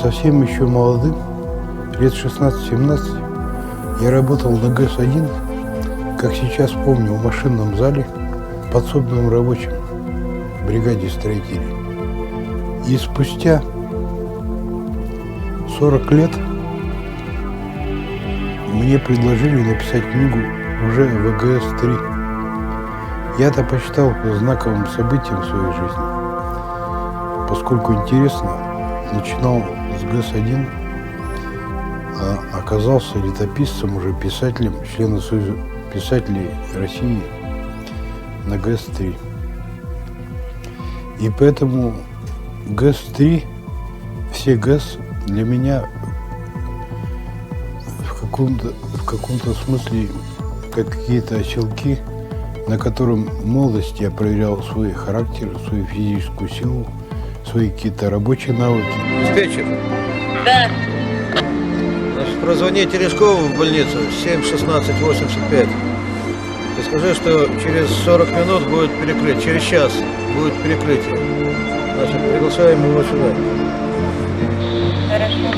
совсем еще молодым, лет 16-17, я работал на ГЭС-1, как сейчас помню, в машинном зале, подсобным рабочим в бригаде строителей. И спустя 40 лет мне предложили написать книгу уже в ВГС-3. Я-то посчитал знаковым событием в своей жизни, поскольку интересно, начинал с ГЭС-1, а оказался летописцем, уже писателем, членом Союза писателей России на ГЭС-3. И поэтому ГЭС-3, все ГЭС для меня в каком-то смысле как какие-то оселки, на котором в молодости я проверял свой характер, свою физическую силу, свои какие-то рабочие навыки. Диспетчер? Да. Значит, прозвони Терешкову в больницу 7-16-85. И скажи, что через 40 минут будет перекрытие, через час будет перекрытие. Значит, приглашаем его сюда. Хорошо.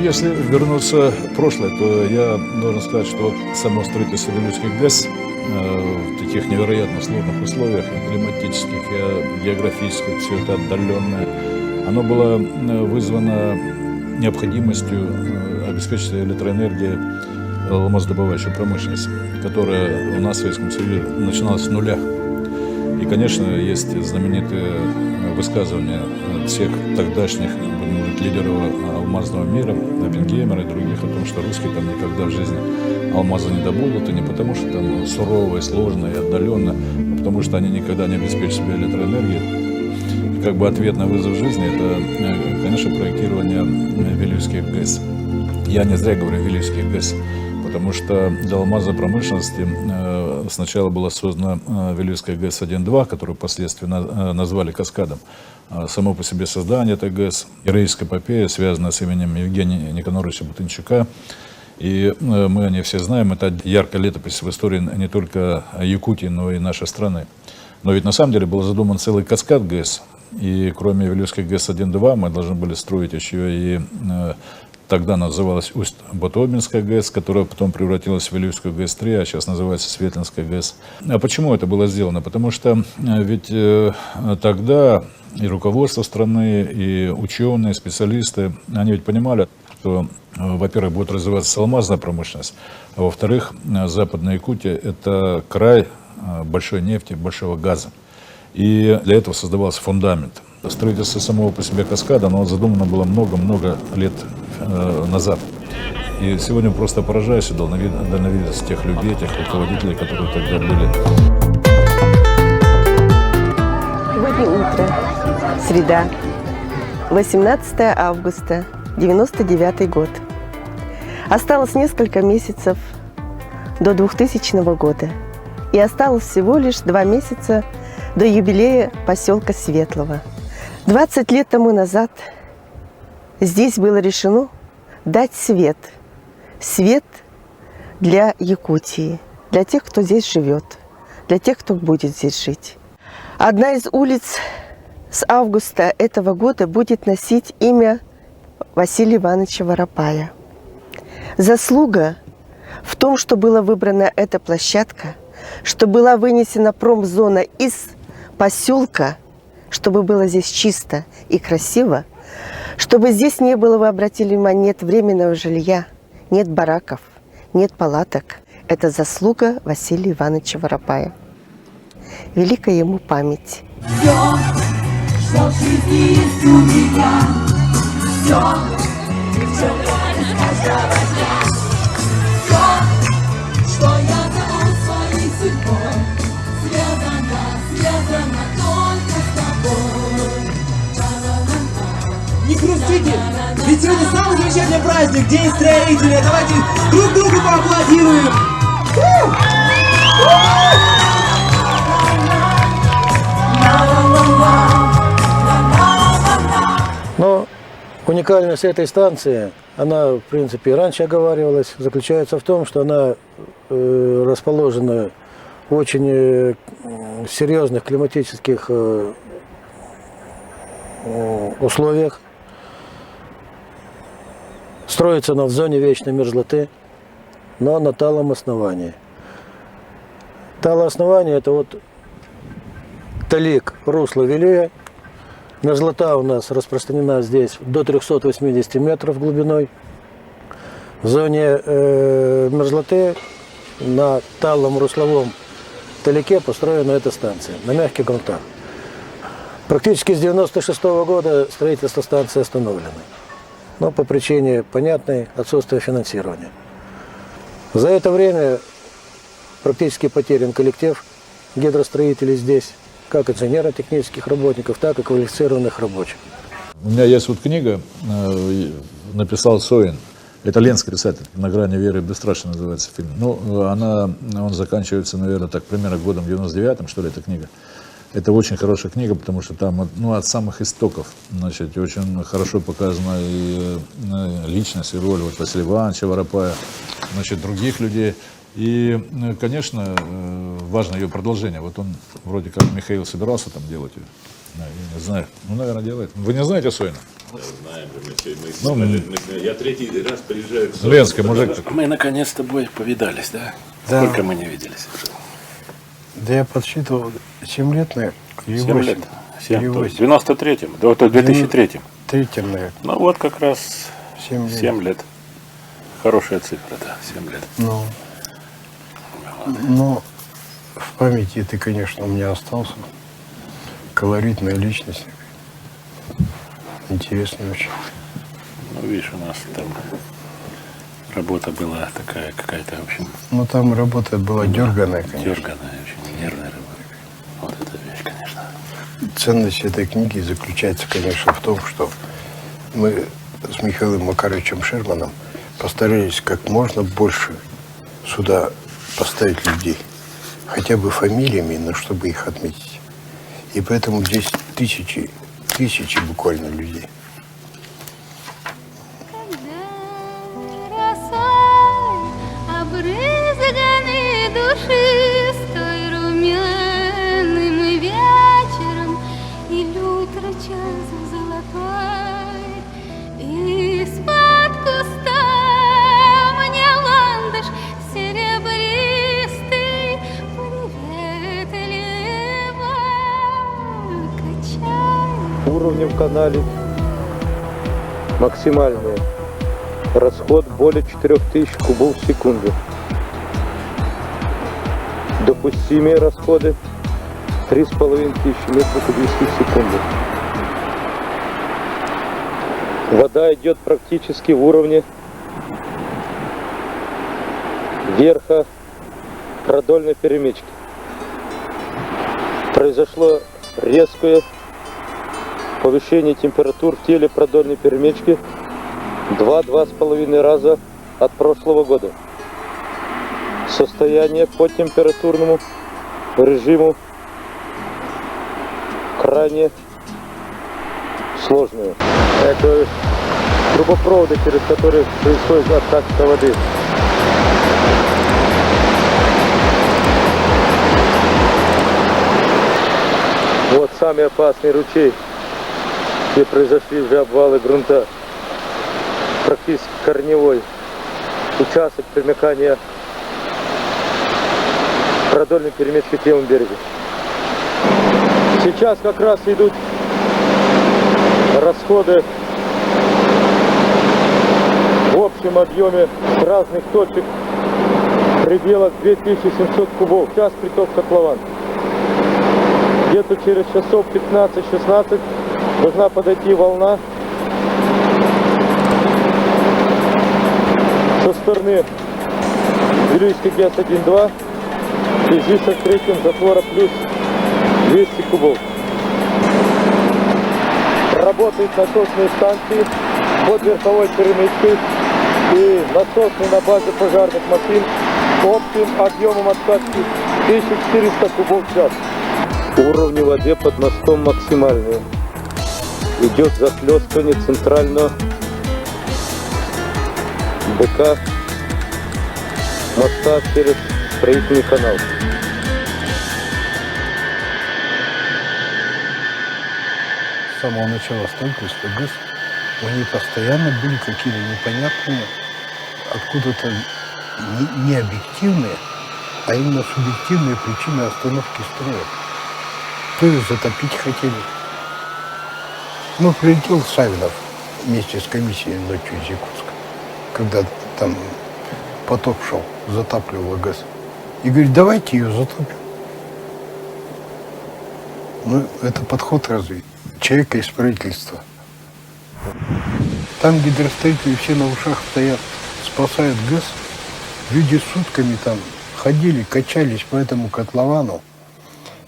Если вернуться в прошлое, то я должен сказать, что само строительство Вилюйских ГЭС в таких невероятно сложных условиях, и климатических, и географических, все это отдаленное, оно было вызвано необходимостью обеспечить электроэнергией алмаздобывающую промышленность, которая у нас в Советском Союзе начиналась с нуля. И, конечно, есть знаменитые высказывания всех тогдашних лидеров алмазного мира, Оппенгеймера и других, о том, что русские там никогда в жизни алмаза не добудут, и не потому, что там сурово и сложно и отдаленно, а потому что они никогда не обеспечат себе электроэнергию. И как бы ответ на вызов жизни – это, конечно, проектирование Вилюйских ГЭС. Я не зря говорю Вилюйских ГЭС, потому что для алмазной промышленности сначала была создана Вилюйская ГЭС-1-2, которую впоследствии назвали «Каскадом». Само по себе создание этой ГЭС, героическая эпопея, связанная с именем Евгения Никоноровича Бутынчука. И мы о ней все знаем, это яркая летопись в истории не только Якутии, но и нашей страны. Но ведь на самом деле был задуман целый каскад ГЭС. И кроме Вилюйской ГЭС-1-2 мы должны были строить еще и тогда называлась Усть-Батобинская ГЭС, которая потом превратилась в Вилюйскую ГЭС-3, а сейчас называется Светлинская ГЭС. А почему это было сделано? Потому что ведь тогда и руководство страны, и ученые, специалисты, они ведь понимали, что, во-первых, будет развиваться алмазная промышленность, а во-вторых, Западная Якутия – это край большой нефти, большого газа. И для этого создавался фундамент. Строительство самого по себе каскада, оно задумано было много-много лет назад. И сегодня просто поражаюсь дальновидностью тех людей, тех руководителей, которые тогда были. Сегодня утро, среда, 18 августа, 99 год. Осталось несколько месяцев до 2000 года. И осталось всего лишь 2 месяца до юбилея поселка Светлого. 20 лет тому назад здесь было решено дать свет. Свет для Якутии, для тех, кто здесь живет, для тех, кто будет здесь жить. Одна из улиц с августа этого года будет носить имя Василия Ивановича Воропая. Заслуга в том, что была выбрана эта площадка, что была вынесена промзона из поселка, чтобы было здесь чисто и красиво, чтобы здесь не было, вы обратили внимание, нет временного жилья, нет бараков, нет палаток. Это заслуга Василия Ивановича Воропая. Великая ему память. Все, что в жизни есть у меня, все, что радость каждого дня, все, что я зову своей судьбой, связано только с тобой. Не грустите, ведь сегодня самый замечательный праздник, День строителя. Давайте друг другу поаплодируем. Уникальность этой станции, она, в принципе, и раньше оговаривалась, заключается в том, что она расположена в очень серьезных климатических условиях. Строится она в зоне вечной мерзлоты, но на талом основании. Талооснование – это вот талик русла Вилюя. Мерзлота у нас распространена здесь до 380 метров глубиной. В зоне мерзлоты на талом русловом талике построена эта станция на мягких грунтах. Практически с 1996 года строительство станции остановлено, но по причине понятной отсутствия финансирования. За это время практически потерян коллектив гидростроителей здесь, как инженерно-технических работников, так и квалифицированных рабочих. У меня есть вот книга, написал Соин. Это ленский писатель, «На грани веры и бесстрашия» называется фильм. Ну, он заканчивается, наверное, так примерно годом 99-м, что ли, эта книга. Это очень хорошая книга, потому что там, ну, от самых истоков, значит, очень хорошо показана и личность, и роль вот Василия Ивановича Воропая, значит, других людей. И, конечно, важно ее продолжение. Вот он вроде как Михаил собирался там делать ее. Я не знаю. Ну, наверное, делает. Вы не знаете Соина? Знаем. Я третий раз приезжаю к Соину. Ленский мужик. Мы наконец с тобой повидались, да? Да. Сколько мы не виделись уже? Да я подсчитывал, 7 лет, наверное, или 7 8. лет. 7, Или то есть 8. в 93-м, да, то 2003-м. Третьем, наверное, Ну вот как раз 7 лет. 7 лет. Хорошая цифра, да, 7 лет. Но в памяти ты, конечно, у меня остался. Колоритная личность. Интересная очень. Ну, видишь, у нас там работа была такая какая-то, в общем, Ну, там работа была дерганая, конечно. дерганая, очень нервная работа. Вот эта вещь, конечно. Ценность этой книги заключается, конечно, в том, что мы с Михаилом Макаровичем Шерманом постарались как можно больше сюда поставить людей. Хотя бы фамилиями, но чтобы их отметить. И поэтому здесь тысячи буквально людей. Обрызганы душистой румяным вечером, и утро час золотой, из-под куста мне ландыш серебристый приветливо качает. Уровни в канале максимальные. Расход более 4000 кубов в секунду. Допустимые расходы 3500 метров кубических в секунду. Вода идет практически в уровне верха продольной перемычки. Произошло резкое повышение температур в теле продольной перемычки 2-2,5 раза от прошлого года. Состояние по температурному режиму крайне сложное. Это трубопроводы, через которые происходит откачка воды. Вот самый опасный ручей, где произошли уже обвалы грунта. Практически корневой участок примыкания продольной перемычки к левому берегу. Сейчас как раз идут расходы в общем объеме с разных точек в пределах 2700 кубов. Сейчас приток котлован. Где-то через часов 15-16 должна подойти волна со стороны Вилюйский ГЭС 1-2 в связи с открытием затвора плюс 200 кубов. Работают насосные станции под верховой перемычкой и насосные на базе пожарных машин общим объемом откачки 1400 кубов в час. Уровни воды под мостом максимальные. идет захлестывание центрального бока моста через строительный канал. С самого начала строительства ГЭС у них постоянно были какие-то непонятные, откуда-то не объективные, а именно субъективные причины остановки строя. То есть затопить хотели. Ну, прилетел Савинов вместе с комиссией ночью из Якутска, когда там потоп шел, затапливал ГЭС. И говорит, давайте ее затопим. Ну, это подход разве? Человека из правительства. Там гидростроители все на ушах стоят, спасают ГЭС. Люди сутками там ходили, качались по этому котловану,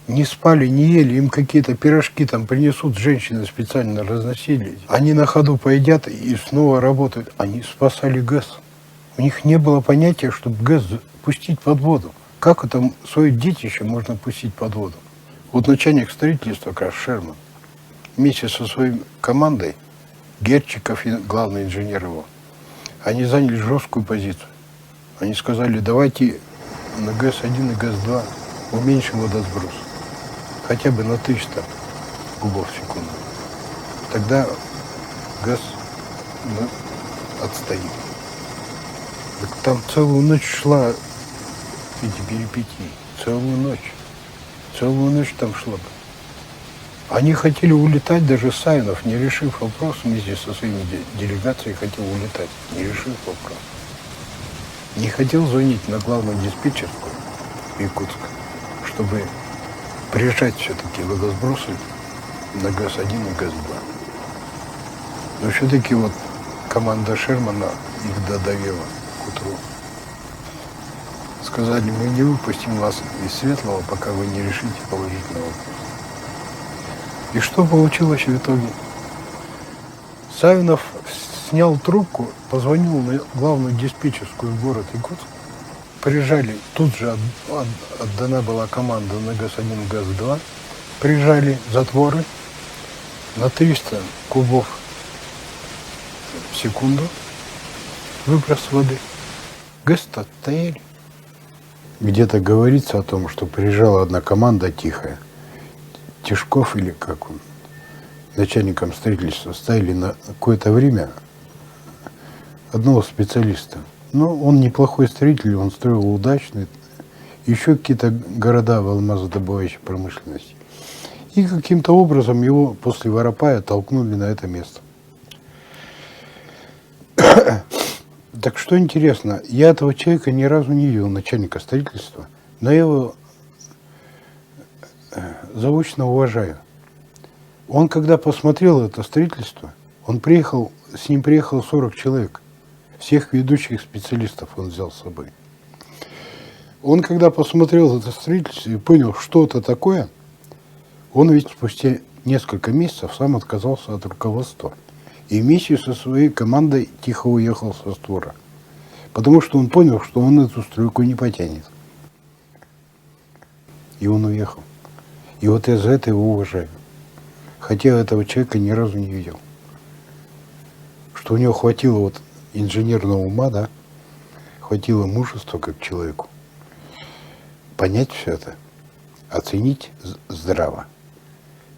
не спали, не ели, им какие-то пирожки там принесут, женщины специально разносили. Они на ходу поедят и снова работают. Они спасали ГЭС. У них не было понятия, чтобы ГЭС пустить под воду. Как это свое детище можно пустить под воду? Вот начальник строительства, как раз Шерман, вместе со своей командой, Герчиков и главный инженер его, они заняли жесткую позицию. Они сказали, давайте на ГЭС-1 и ГЭС-2 уменьшим водосброс. Хотя бы на 300 кубов в секунду. Тогда ГЭС мы отстоим. Так там целую ночь шла эти перипетии. Целую ночь. Целую ночь там шла. Они хотели улетать, даже Савинов, не решив вопрос, вместе со своими делегацией хотел улетать, не решив вопрос. Не хотел звонить на главную диспетчерскую Якутска, чтобы прижать все-таки водосбросы на ГЭС-1 и ГЭС-2. Но все-таки вот команда Шермана их додавила к утру. Сказали, мы не выпустим вас из Светлого, пока вы не решите положительный вопрос. И что получилось в итоге? Савинов снял трубку, позвонил на главную диспетчерскую в город Якутск. Приезжали, тут же отдана была команда на ГЭС-1, ГЭС-2. Приезжали затворы на 300 кубов в секунду. Выброс воды. ГЭС-то стояли. Где-то говорится о том, что приезжала одна команда тихая. Тишков или как он, начальником строительства, ставили на какое-то время одного специалиста. Но он неплохой строитель, он строил удачно. Еще какие-то города в алмазодобывающей промышленности. И каким-то образом его после Воропая толкнули на это место. Так что интересно, я этого человека ни разу не видел, начальника строительства, но я его заочно уважаю. Он, когда посмотрел это строительство, с ним приехало 40 человек. Всех ведущих специалистов он взял с собой. Он, когда посмотрел это строительство и понял, что это такое, он ведь спустя несколько месяцев сам отказался от руководства. И вместе со своей командой тихо уехал со створа. Потому что он понял, что он эту стройку не потянет. И он уехал. И вот я за это его уважаю. Хотя этого человека ни разу не видел. Что у него хватило вот инженерного ума, да, хватило мужества как человеку понять все это, оценить здраво.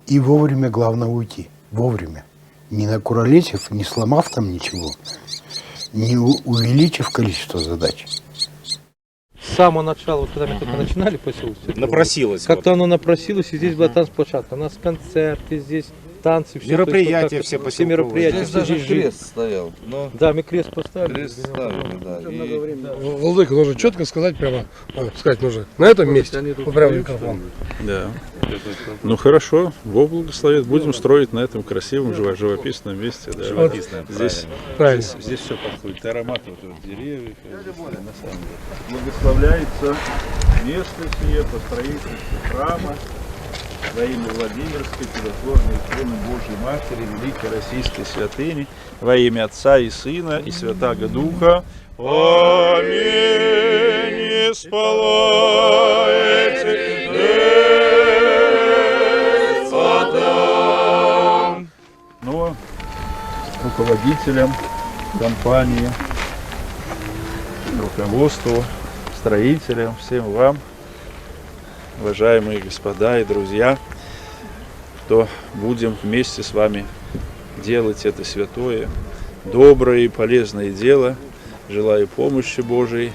И вовремя, главное, уйти. Вовремя. Не накуролесив, не сломав там ничего, не увеличив количество задач. С самого начала, вот когда мы только начинали поселок, Напросилось. как-то оно напросилось, и здесь была танцплощадка. У нас концерты здесь, танцы, все. Мероприятия все все мероприятия. Здесь даже здесь крест стоял. Но Да, мы крест поставили. крест ставили, да. И Владыка, нужно четко сказать прямо, сказать нужно, на этом месте, вот прямо микрофон. Да. Ну хорошо, Бог благословит. Будем строить на этом красивом, живописном месте. Да. Живописное, Здесь, Правильно. здесь все подходит. И аромат вот этих деревьев. На самом деле. Благословляется место сие по строительству храма во имя Владимирской чудотворной иконы Божьей Матери, Великой Российской Святыни, во имя Отца и Сына и Святаго Духа. Аминь. Исполайте Господом. Ну водителям компании, руководству, строителям, всем вам, уважаемые господа и друзья, что будем вместе с вами делать это святое, доброе и полезное дело. Желаю помощи Божией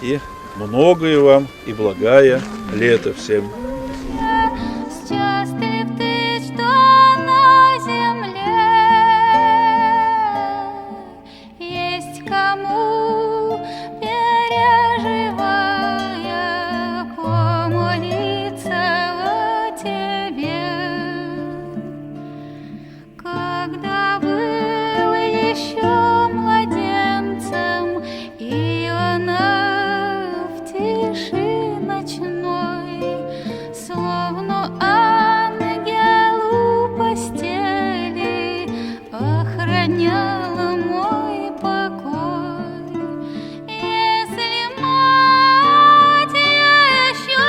и многое вам и благая лето всем. Счастлив ты, что на земле есть кому, переживая, помолиться о тебе. Когда был еще младенцем, Иона в тиши ночной, словно ангел у постели, охраняла мой покой. Если мать еще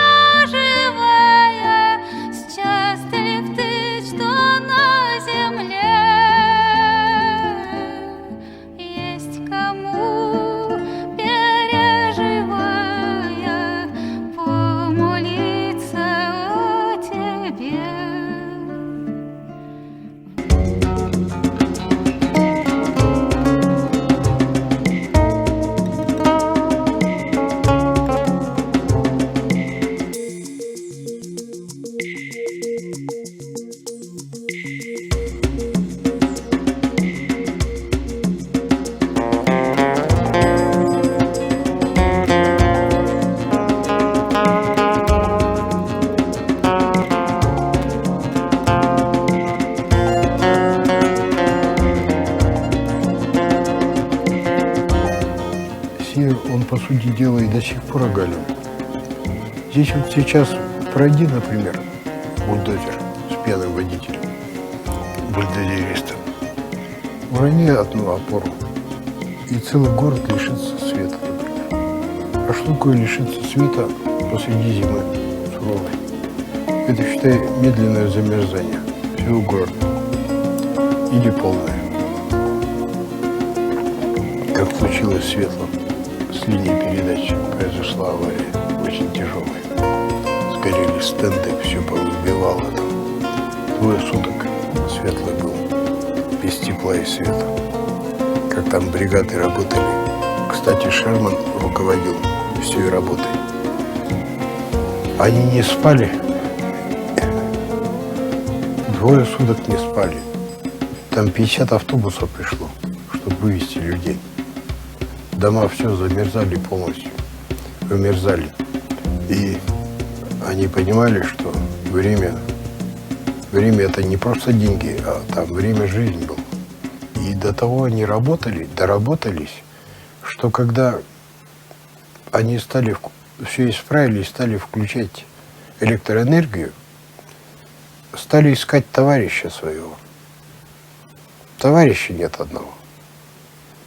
живая, счастлив ты, что на земле есть кому, переживая, помолиться о тебе. Север, он, по сути дела, и до сих пор оголен. Здесь вот сейчас пройди, например, бульдозер с пьяным водителем, бульдозеристом. Урони одну опору, и целый город лишится света, например. А что такое лишиться света посреди зимы суровой? Это, считай, медленное замерзание всего города. Или полное. Как случилось в Светлом. С линии передач произошла авария, очень тяжелая. Сгорели стенды, все повыбивало там. 2 суток Светлый был без тепла и света. Как там бригады работали. Кстати, Шерман руководил всей работой. Они не спали. 2 суток не спали. Там 50 автобусов пришло, чтобы вывезти людей. Дома все замерзали полностью, вымерзали. И они понимали, что время это не просто деньги, а там время жизни было. И до того они работали, доработались, что когда они стали все исправили, стали включать электроэнергию, стали искать товарища своего. Товарища нет одного.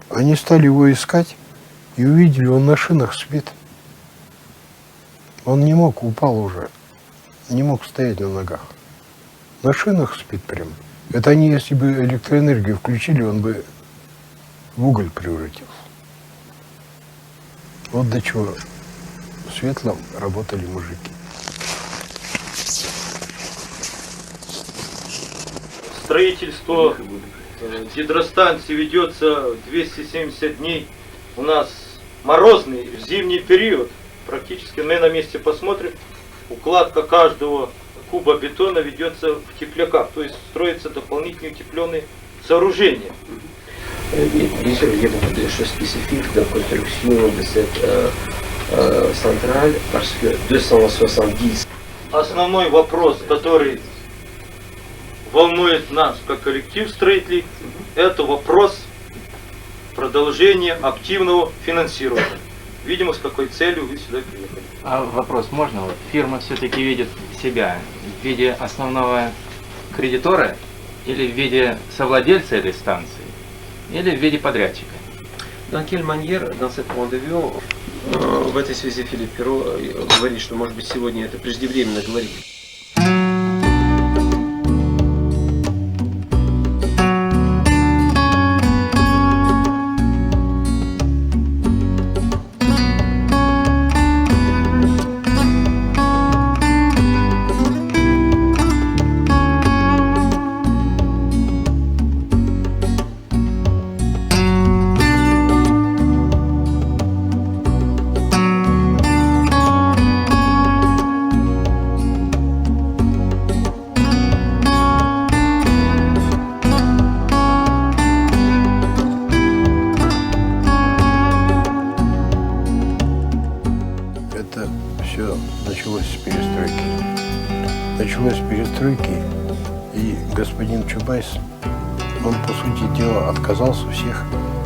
Они стали его искать и увидели, он на шинах спит. Он не мог, упал уже, не мог стоять на ногах. На шинах спит прям. Это они, если бы электроэнергию включили, он бы в уголь превратился. Вот до чего в Светлом работали мужики. Строительство гидростанции ведется 270 дней. У нас морозный зимний период. Практически мы на месте посмотрим. Укладка каждого куба бетона ведется в тепляках. То есть строятся дополнительные утепленные сооружения. Bien sûr, il y a beaucoup de choses spécifiques de construction de cette centrale parce que 270. Основной вопрос, который волнует нас как коллектив строителей, это вопрос продолжения активного финансирования. Видимо, с какой целью вы сюда приехали. А вопрос можно? Вот фирма все-таки видит себя в виде основного кредитора или в виде совладельца этой станции, или в виде подрядчика? Dans quelle manière, dans ce point de vue, в этой связи Филипп Перо говорит, что, может быть, сегодня это преждевременно говорить. все началось с перестройки. Началось с перестройки, и господин Чубайс, он, по сути дела, отказался всех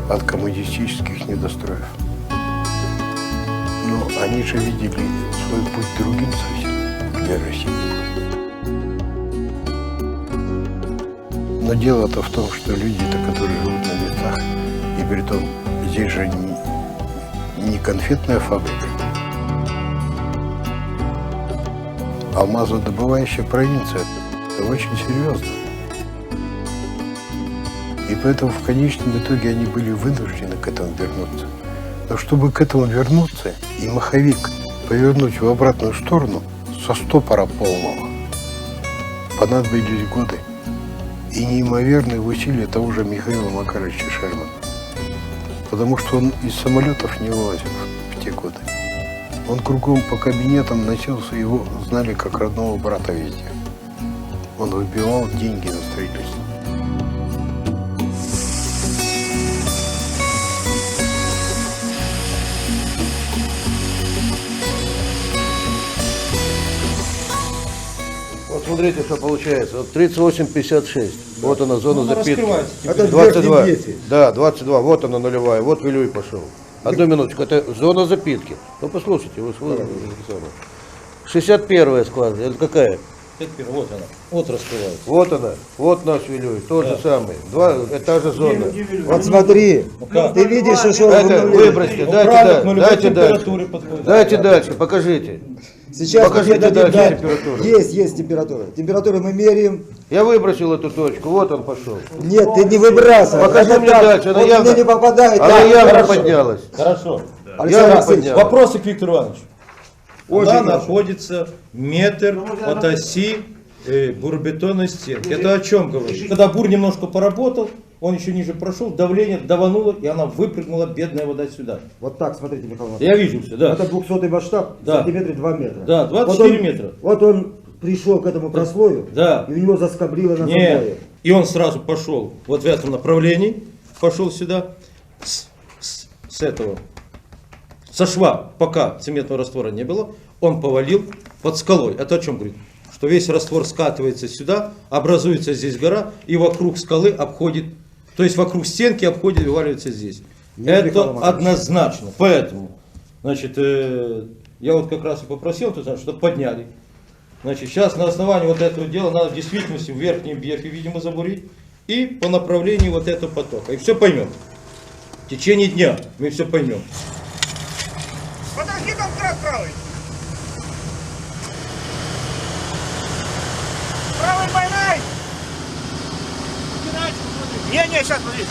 от коммунистических недостроев. Но они же видели свой путь другим совсем для России. Но дело-то в том, что люди-то, которые живут на местах, и притом здесь же не конфетная фабрика, алмазодобывающая провинция. Это очень серьезно. И поэтому в конечном итоге они были вынуждены к этому вернуться. Но чтобы к этому вернуться и маховик повернуть в обратную сторону со стопора полного, понадобились годы и неимоверные усилия того же Михаила Макаровича Шермана. Потому что он из самолетов не вылазил в те годы. Он кругом по кабинетам носился, его знали как родного брата везде. Он выбивал деньги на строительство. Вот смотрите, что получается. Вот 38,56. Да. Вот она, зона запитки. Это 22. Да, 22. Вот она нулевая. Вот Вилюй пошел. Одну минуточку. Это зона запитки. Ну послушайте, вы слышите. 61-я скважина. Это какая? 61, вот она. Вот раскрывается. Вот она. Вот наш Вилюй. Тот же самый. Та же зона. Вот смотри, ты видишь, что это выбросьте. Дайте дальше. Дайте дальше. Покажите. Сейчас покажите дальше температуру. Есть температура. Температуру мы меряем. Я выбросил эту точку. Вот он пошел. Нет, ты не выбрасывай. Покажи мне дальше. Она явно не попадает. Она явно поднялась. Хорошо. Явно поднялась. Вопросы к Виктору Ивановичу. Она находится метр от оси бурбетонной стенки. Это о чем говорит? Когда бур немножко поработал, он еще ниже прошел, давление давануло, и она выпрыгнула, бедная вода, сюда. Вот так, смотрите, Михаил Иванович. Я вижу все, да. Это 200-й масштаб, да. В сантиметре 2 метра. Да, 24 метра. Вот он пришел к этому прослою, да. И у него заскоблило на забое. забое. И он сразу пошел вот в этом направлении, пошел сюда, с этого, со шва, пока цементного раствора не было, он повалил под скалой. Это о чем говорит? Что весь раствор скатывается сюда, образуется здесь гора, и вокруг скалы обходит, то есть вокруг стенки обходит и вываливается здесь. Нет, это однозначно. Поэтому, значит, я вот как раз и попросил, чтобы подняли. Значит, сейчас на основании вот этого дела надо в действительности в верхнем верхе, видимо, забурить, и по направлению вот этого потока. И все поймем. В течение дня мы все поймем. Подожди там трак правый. Правый поймай. Не, сейчас смотри.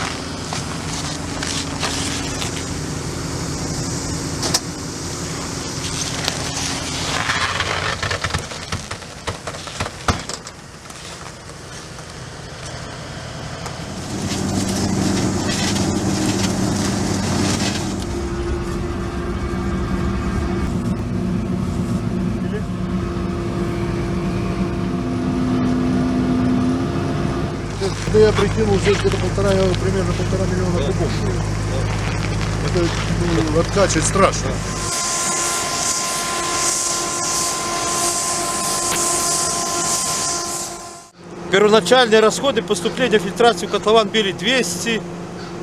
Я прикинул, здесь где-то примерно полтора миллиона кубов. Это откачать страшно. Первоначальные расходы поступления в фильтрацию котлован были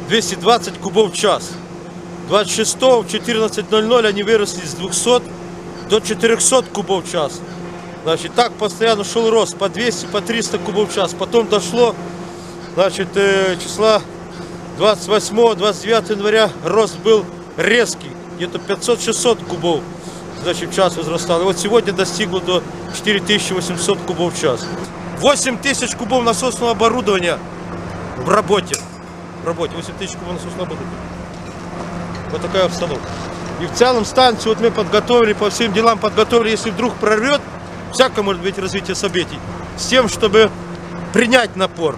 200-220 кубов в час. 26-го в 14:00 они выросли с 200 до 400 кубов в час. Значит, так постоянно шел рост по 200, по 300 кубов в час. Потом дошло, значит, числа 28-29 января рост был резкий, где-то 500-600 кубов, значит, в час возрастал. И вот сегодня достигло до 4800 кубов в час. 8000 кубов насосного оборудования в работе. 8000 кубов насосного оборудования. Вот такая обстановка. И в целом станцию вот мы подготовили, по всем делам подготовили, если вдруг прорвет, всякое может быть развитие событий, с тем, чтобы принять напор.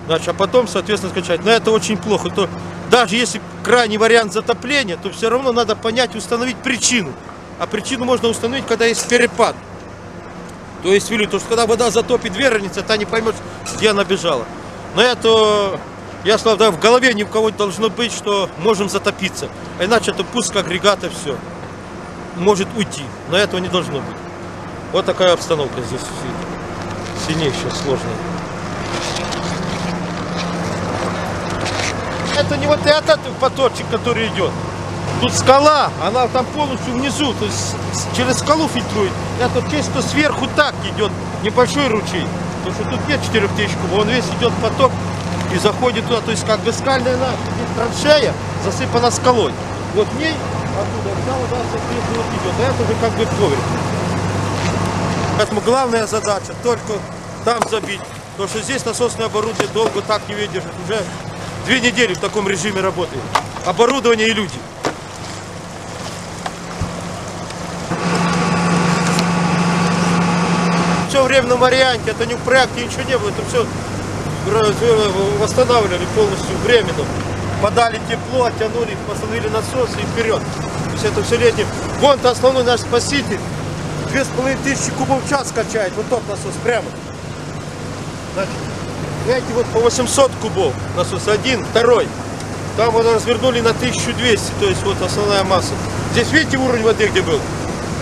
Значит, а потом, соответственно, скачать. Но это очень плохо. То даже если крайний вариант затопления, то все равно надо понять, установить причину. А причину можно установить, когда есть перепад. То есть, то, что когда вода затопит вереница, ты не поймешь, где она бежала. Но это, я сказал, да, в голове ни у кого не должно быть, что можем затопиться. А иначе это пуск агрегата, все. может уйти. Но этого не должно быть. Вот такая обстановка здесь. Сильнейшая, сложная. Это не вот этот поточек, который идет. Тут скала, она там полностью внизу, то есть через скалу фильтрует. Это чисто сверху так идет небольшой ручей. Потому что тут нет 4000 кубов, он весь идет поток и заходит туда. То есть как бы скальная траншея засыпана скалой. Вот в ней оттуда вся вода соответственно идет. А это уже как бы коврик. Поэтому главная задача только там забить. Потому что здесь насосное оборудование долго так не выдержит. Уже 2 недели в таком режиме работает. Оборудование и люди. Все время на Марианте, это не в проекте, ничего не было, это все восстанавливали полностью временно. Подали тепло, оттянули, посадили насосы и вперед. То есть это все летнее. Вон-то основной наш спаситель. 2500 кубов в час качает, вот тот насос прямо. Значит, эти вот по 800 кубов насос, один, второй. Там вот развернули на 1200, то есть вот основная масса. Здесь видите уровень воды где был?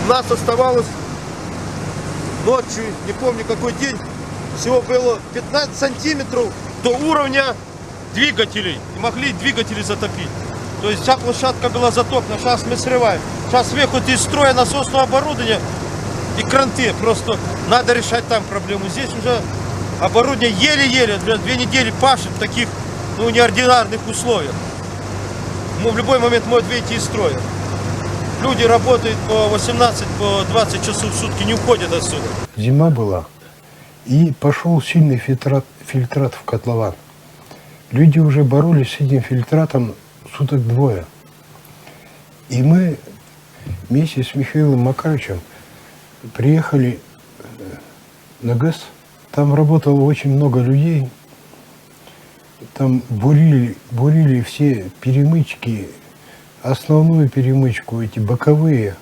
У нас оставалось ночью, не помню какой день, всего было 15 сантиметров до уровня двигателей. И могли двигатели затопить. То есть вся площадка была затоплена, сейчас мы срываем. Сейчас выход из строя насосного оборудования и кранты. Просто надо решать там проблему. Здесь уже оборудование еле-еле, 2 недели пашет в таких неординарных условиях. В любой момент может выйти из строя. Люди работают по 18, по 20 часов в сутки, не уходят отсюда. Зима была, и пошел сильный фильтрат в котлован. Люди уже боролись с этим фильтратом суток двое. И мы вместе с Михаилом Макаровичем приехали на ГЭС. Там работало очень много людей. Там бурили все перемычки, основную перемычку, эти боковые,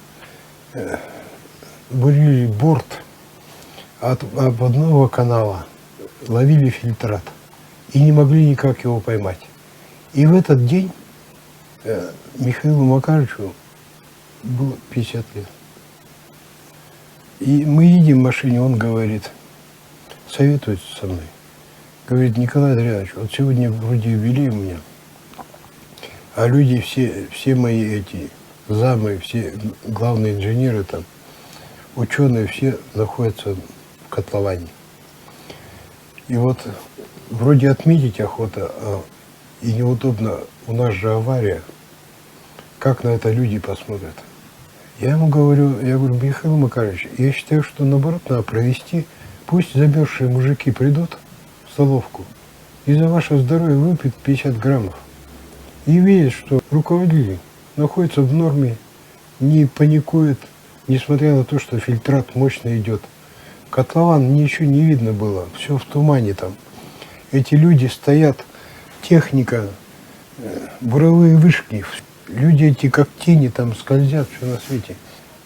бурили борт от обводного канала, ловили фильтрат и не могли никак его поймать. И в этот день Михаилу Макаровичу было 50 лет. И мы едем в машине, он говорит, советуется со мной. Говорит, Николай Андреевич, вот сегодня вроде юбилей у меня, а люди все мои эти замы, все главные инженеры там, ученые, все находятся в котловане. И вот вроде отметить охота, и неудобно, у нас же авария, как на это люди посмотрят. Я говорю, Михаил Макарович, я считаю, что наоборот надо провести, пусть замерзшие мужики придут в столовку и за ваше здоровье выпьют 50 граммов. И видят, что руководитель находится в норме, не паникует, несмотря на то, что фильтрат мощно идет. Котлован ничего не видно было, все в тумане там. Эти люди стоят, техника, буровые вышки, люди эти как тени там скользят, все на свете.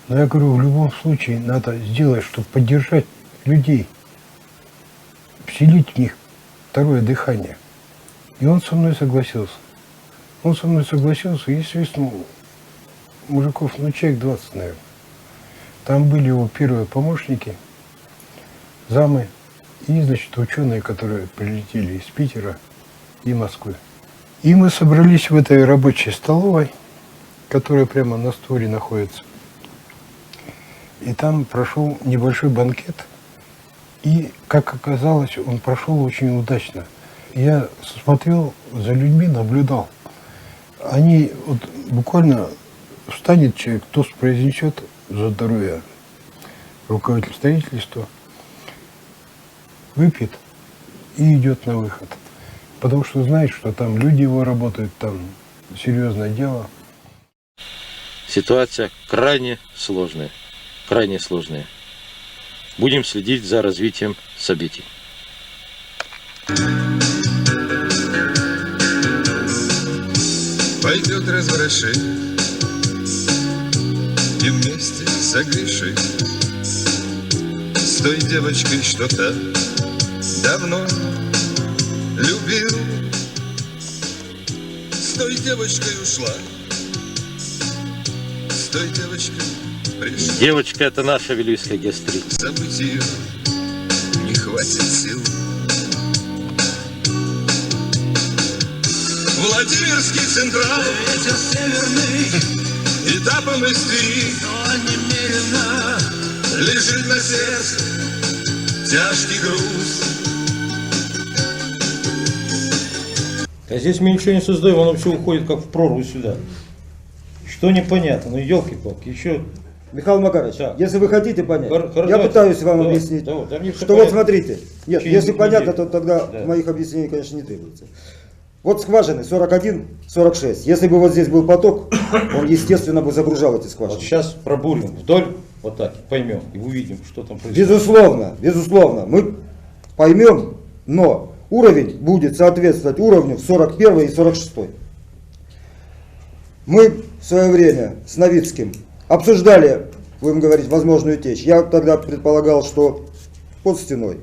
Но я говорю, в любом случае надо сделать, чтобы поддержать людей, вселить в них второе дыхание. И он со мной согласился. Он со мной согласился и свистнул мужиков, человек 20, наверное. Там были его первые помощники, замы и, значит, ученые, которые прилетели из Питера и Москвы. И мы собрались в этой рабочей столовой, которая прямо на столе находится. И там прошел небольшой банкет. И, как оказалось, он прошел очень удачно. Я смотрел за людьми, наблюдал. Они вот буквально встанет человек, тост произнесет за здоровье руководитель строительства, выпьет и идет на выход. Потому что знает, что там люди его работают, там серьезное дело. Ситуация крайне сложная. Крайне сложная. Будем следить за развитием событий. Пойдет развороши и вместе согреши с той девочкой, что-то давно любил. С той девочкой ушла, с той девочкой пришли. Девочка, это наша Вилюйская гестрит. Забыть ее не хватит сил. Владимирский централ, ветер северный, этапом из Твери, но немерено лежит на сердце тяжкий груз. А здесь мы ничего не создаем, оно все уходит как в прорву сюда. Что непонятно, ну елки-палки, еще... Михаил Макарович, да. если вы хотите понять, Хорошо, я пытаюсь вам да, объяснить, да, да, мне что все вот понятно. смотрите, нет, Через если понятно, неделю. то тогда Да. моих объяснений, конечно, не требуется. Вот скважины 41-46, если бы вот здесь был поток, он, естественно, бы загружал эти скважины. Вот сейчас пробурим вдоль, вот так, поймем, и увидим, что там происходит. Безусловно, безусловно, мы поймем, но уровень будет соответствовать уровню в 41 и 46. Мы в свое время с Новицким обсуждали, будем говорить, возможную течь. Я тогда предполагал, что под стеной.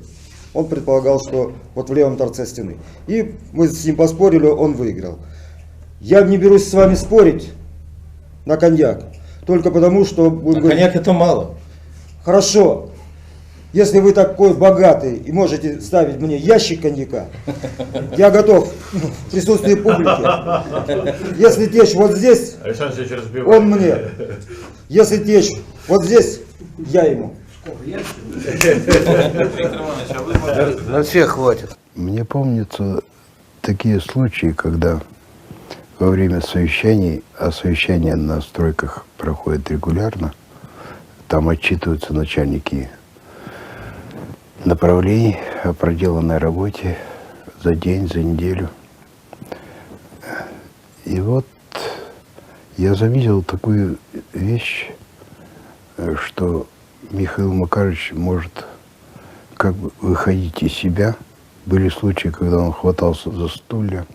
Он предполагал, что вот в левом торце стены. И мы с ним поспорили, он выиграл. Я не берусь с вами спорить на коньяк, только потому, что... Коньяк это мало. Хорошо. Если вы такой богатый и можете ставить мне ящик коньяка, я готов в присутствии публики. Если течь вот здесь, он мне. Если течь вот здесь, я ему. На всех хватит. Мне помнятся такие случаи, когда во время совещаний, а совещания на стройках проходят регулярно, там отчитываются начальники направлений о проделанной работе за день, за неделю. И вот я заметил такую вещь, что Михаил Макарович может как бы выходить из себя. Были случаи, когда он хватался за стулья.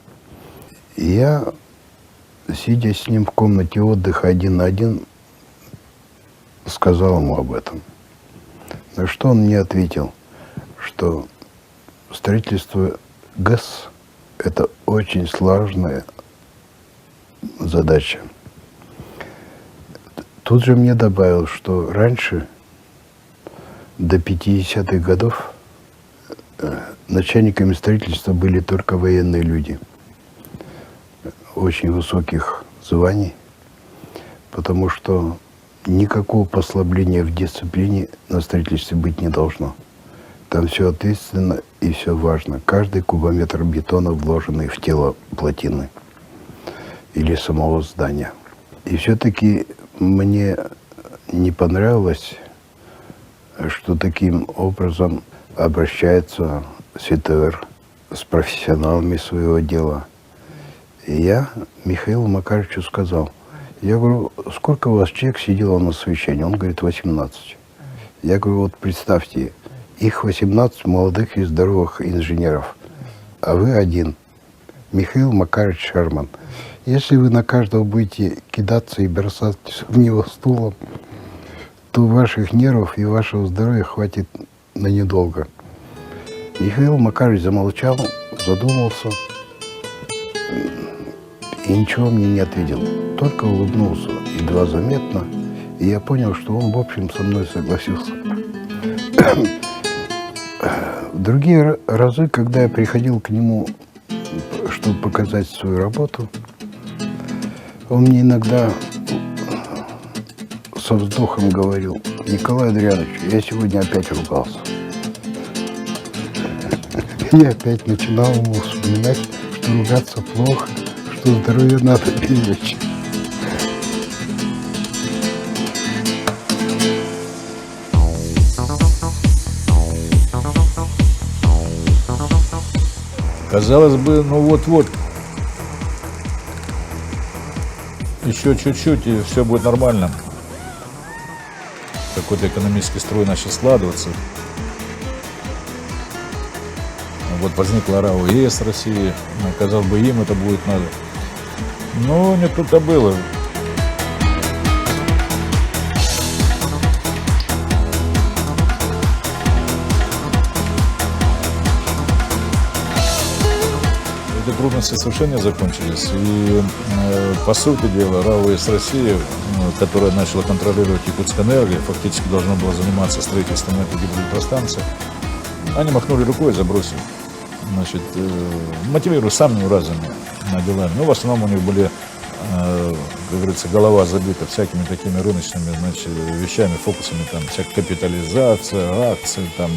И я, сидя с ним в комнате отдыха один на один, сказал ему об этом. На что он мне ответил, что строительство ГЭС – это очень сложная задача. Тут же мне добавил, что раньше, до 50-х годов, начальниками строительства были только военные люди очень высоких званий, потому что никакого послабления в дисциплине на строительстве быть не должно. Там все ответственно и все важно. Каждый кубометр бетона, вложенный в тело плотины или самого здания. И все-таки мне не понравилось, что таким образом обращается СТР с профессионалами своего дела. И я Михаилу Макаровичу сказал, я говорю, сколько у вас человек сидело на совещании? Он говорит, 18. Я говорю, вот представьте, их 18 молодых и здоровых инженеров, а вы один, Михаил Макарович Шарман. Если вы на каждого будете кидаться и бросаться в него стулом, то ваших нервов и вашего здоровья хватит на недолго. Михаил Макарович замолчал, задумался и ничего мне не ответил. Только улыбнулся, едва заметно, и я понял, что он, в общем, со мной согласился. В другие разы, когда я приходил к нему, чтобы показать свою работу, он мне иногда со вздохом говорил, Николай Андреевич, я сегодня опять ругался. Я опять начинал ему вспоминать, что ругаться плохо, что здоровье надо беречь. Казалось бы, ну вот-вот, еще чуть-чуть, и все будет нормально. Какой-то экономический строй начал складываться. Вот возникла РАО ЕС России, казалось бы, им это будет надо. Но не тут-то было. Это трудности совершенно не закончились. И, по сути дела, РАО ЕС России, которая начала контролировать Якутскэнерго, фактически должна была заниматься строительством этой гидроэлектростанции, они махнули рукой и забросили. Значит, мотивируя самыми разными делами. Ну, в основном у них были, как говорится, голова забита всякими такими рыночными, значит, вещами, фокусами, там, всякая капитализация, акции, там,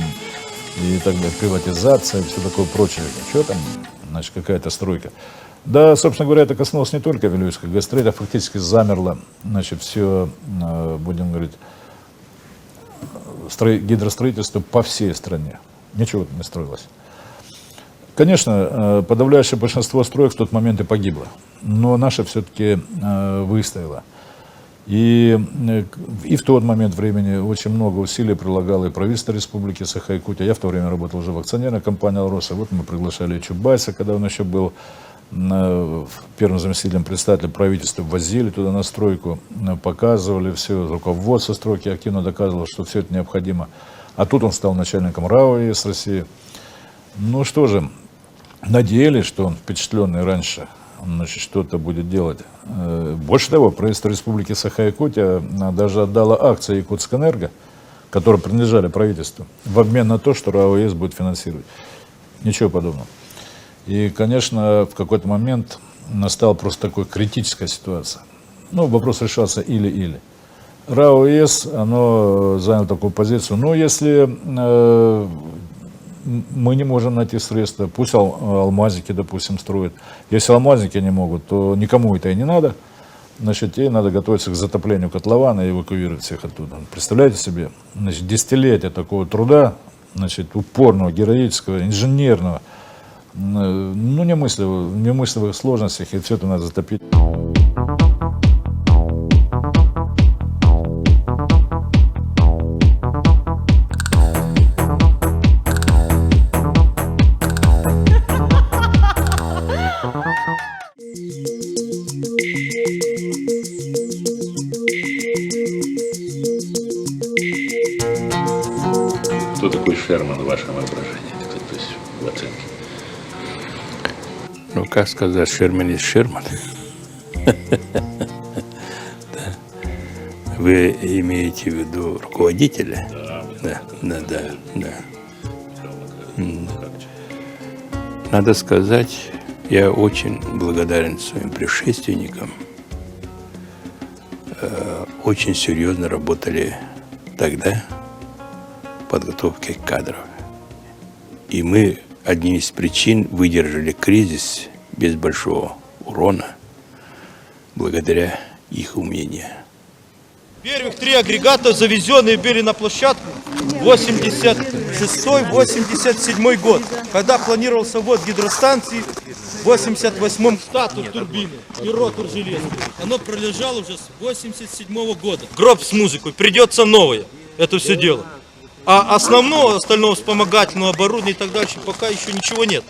и так далее, приватизация, все такое прочее. Что там, значит, какая-то стройка. Да, собственно говоря, это коснулось не только Вилюйска. Гастроида фактически замерло, значит, все, будем говорить, гидростроительство по всей стране. Ничего не строилось. Конечно, подавляющее большинство строек в тот момент и погибло, но наша все-таки выстояла. И в тот момент времени очень много усилий прилагало и правительство Республики Саха-Якутия. Я в то время работал уже в акционерной компании «Алроса». Вот мы приглашали Чубайса, когда он еще был первым заместителем председателя правительства, возили туда на стройку, показывали все, руководство стройки активно доказывало, что все это необходимо. А тут он стал начальником РАО ЕС России. Ну что же, надеялись, что он, впечатленный раньше, значит, что-то будет делать. Больше того, правительство Республики Саха-Якутия даже отдало акции Якутскэнерго, которые принадлежали правительству, в обмен на то, что РАО ЕС будет финансировать. Ничего подобного. И, конечно, в какой-то момент настала просто такая критическая ситуация. Ну, вопрос решался или-или. РАО ЕС, оно заняло такую позицию, но если мы не можем найти средства, пусть алмазники, допустим, строят. Если алмазники не могут, то никому это и не надо. Значит, ей надо готовиться к затоплению котлована и эвакуировать всех оттуда. Представляете себе, значит, десятилетия такого труда, значит, упорного, героического, инженерного, ну, немыслимых сложностях, и все это надо затопить. Кто такой Шерман в вашем воображении, то есть в оценке? Ну, как сказать, Шерман есть Шерман. Вы имеете в виду руководителя? Да. Надо сказать, я очень благодарен своим предшественникам. Очень серьезно работали тогда подготовки кадров. И мы одни из причин выдержали кризис без большого урона благодаря их умению. Первых 3 агрегата, завезенные были на площадку 86-87 год, когда планировался ввод гидростанции, в 88-м статус турбины и ротор железный. Оно пролежало уже с 87 года. Гроб с музыкой, придется новое, это все дело. А основного, остального вспомогательного оборудования и так дальше пока еще ничего нет.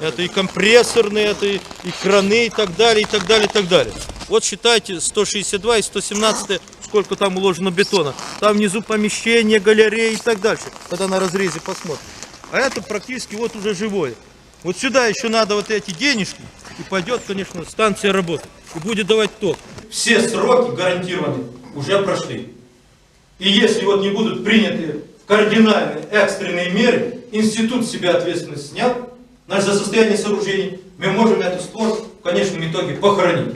Это и компрессорные, это и краны и так далее, и так далее, и так далее. Вот считайте 162 и 117, сколько там уложено бетона. Там внизу помещение, галереи и так дальше, когда на разрезе посмотрим. А это практически вот уже живое. Вот сюда еще надо вот эти денежки, и пойдет, конечно, станция работать. И будет давать ток. Все сроки гарантированные уже прошли. И если вот не будут приняты кардинальные экстренные меры, институт с себя ответственность снял, значит, за состояние сооружений, мы можем эту спор в конечном итоге похоронить.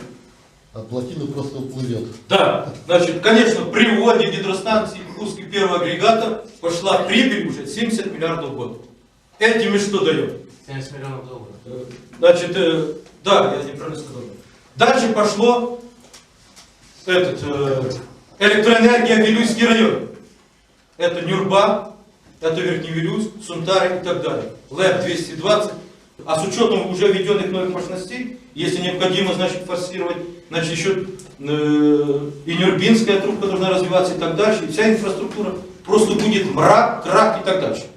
А плотина просто уплывет. Да, значит, конечно, при вводе гидростанции в пуске первого агрегата пошла прибыль уже 70 миллиардов в год. Этим мы что даем? 70 миллионов долларов. Значит, да, я неправильно сказал. Дальше пошло электроэнергия Вилюйский район. Это Нюрба, это Верхний Вилюйск, Сунтары и так далее. ЛЭП-220. А с учетом уже введенных новых мощностей, если необходимо, значит, форсировать, значит, еще и Нюрбинская трубка должна развиваться и так дальше. И вся инфраструктура просто будет мрак, крах и так дальше.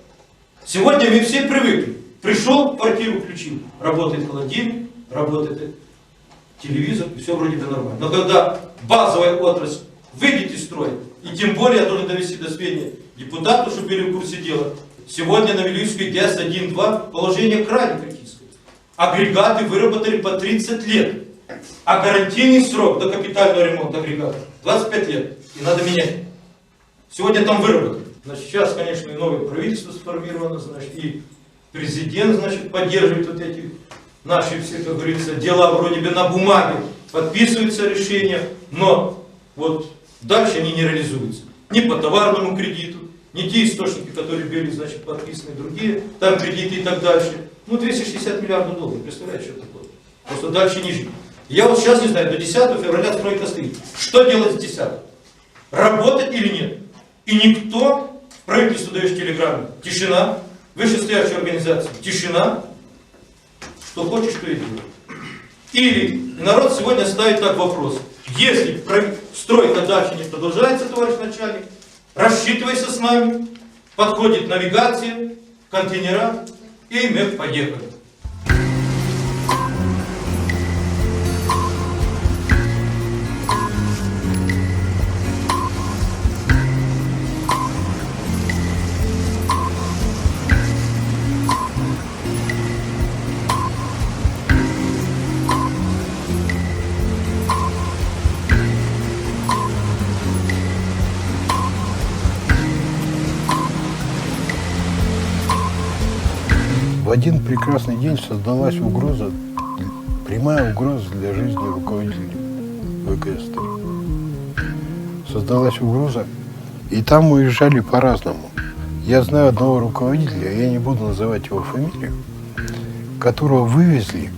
Сегодня мы все привыкли. Пришел, квартиру включил. Работает холодильник, работает телевизор, и все вроде бы нормально. Но когда базовая отрасль выйдет из строя, и тем более я должен довести до сведения депутатов, чтобы были в курсе дела, сегодня на Вилюйской ГЭС 1-2 положение крайне критическое. Агрегаты выработали по 30 лет. А гарантийный срок до капитального ремонта агрегата 25 лет. И надо менять. Сегодня там выработали. Значит, сейчас, конечно, и новое правительство сформировано, значит, и президент, значит, поддерживает вот эти наши все, как говорится, дела вроде бы на бумаге. Подписываются решения, но вот дальше они не реализуются. Ни по товарному кредиту, ни те источники, которые были, значит, подписаны, другие, там кредиты и так дальше. Ну, 260 миллиардов долларов, представляете, что такое? Просто дальше не жить. Я вот сейчас не знаю, до 10 февраля стройка стоит. Что делать с 10? Работать или нет? И никто, правительству даешь телеграмму, тишина, вышестоящая организация, тишина, что хочешь, что и делай. Или народ сегодня ставит так вопрос. Если стройка дальше не продолжается, товарищ начальник, рассчитывайся с нами, подходит навигация, контейнера, и мы поехали. В один прекрасный день создалась угроза, прямая угроза для жизни руководителей ВКС-3. Создалась угроза, и там уезжали по-разному. Я знаю одного руководителя, я не буду называть его фамилию, которого вывезли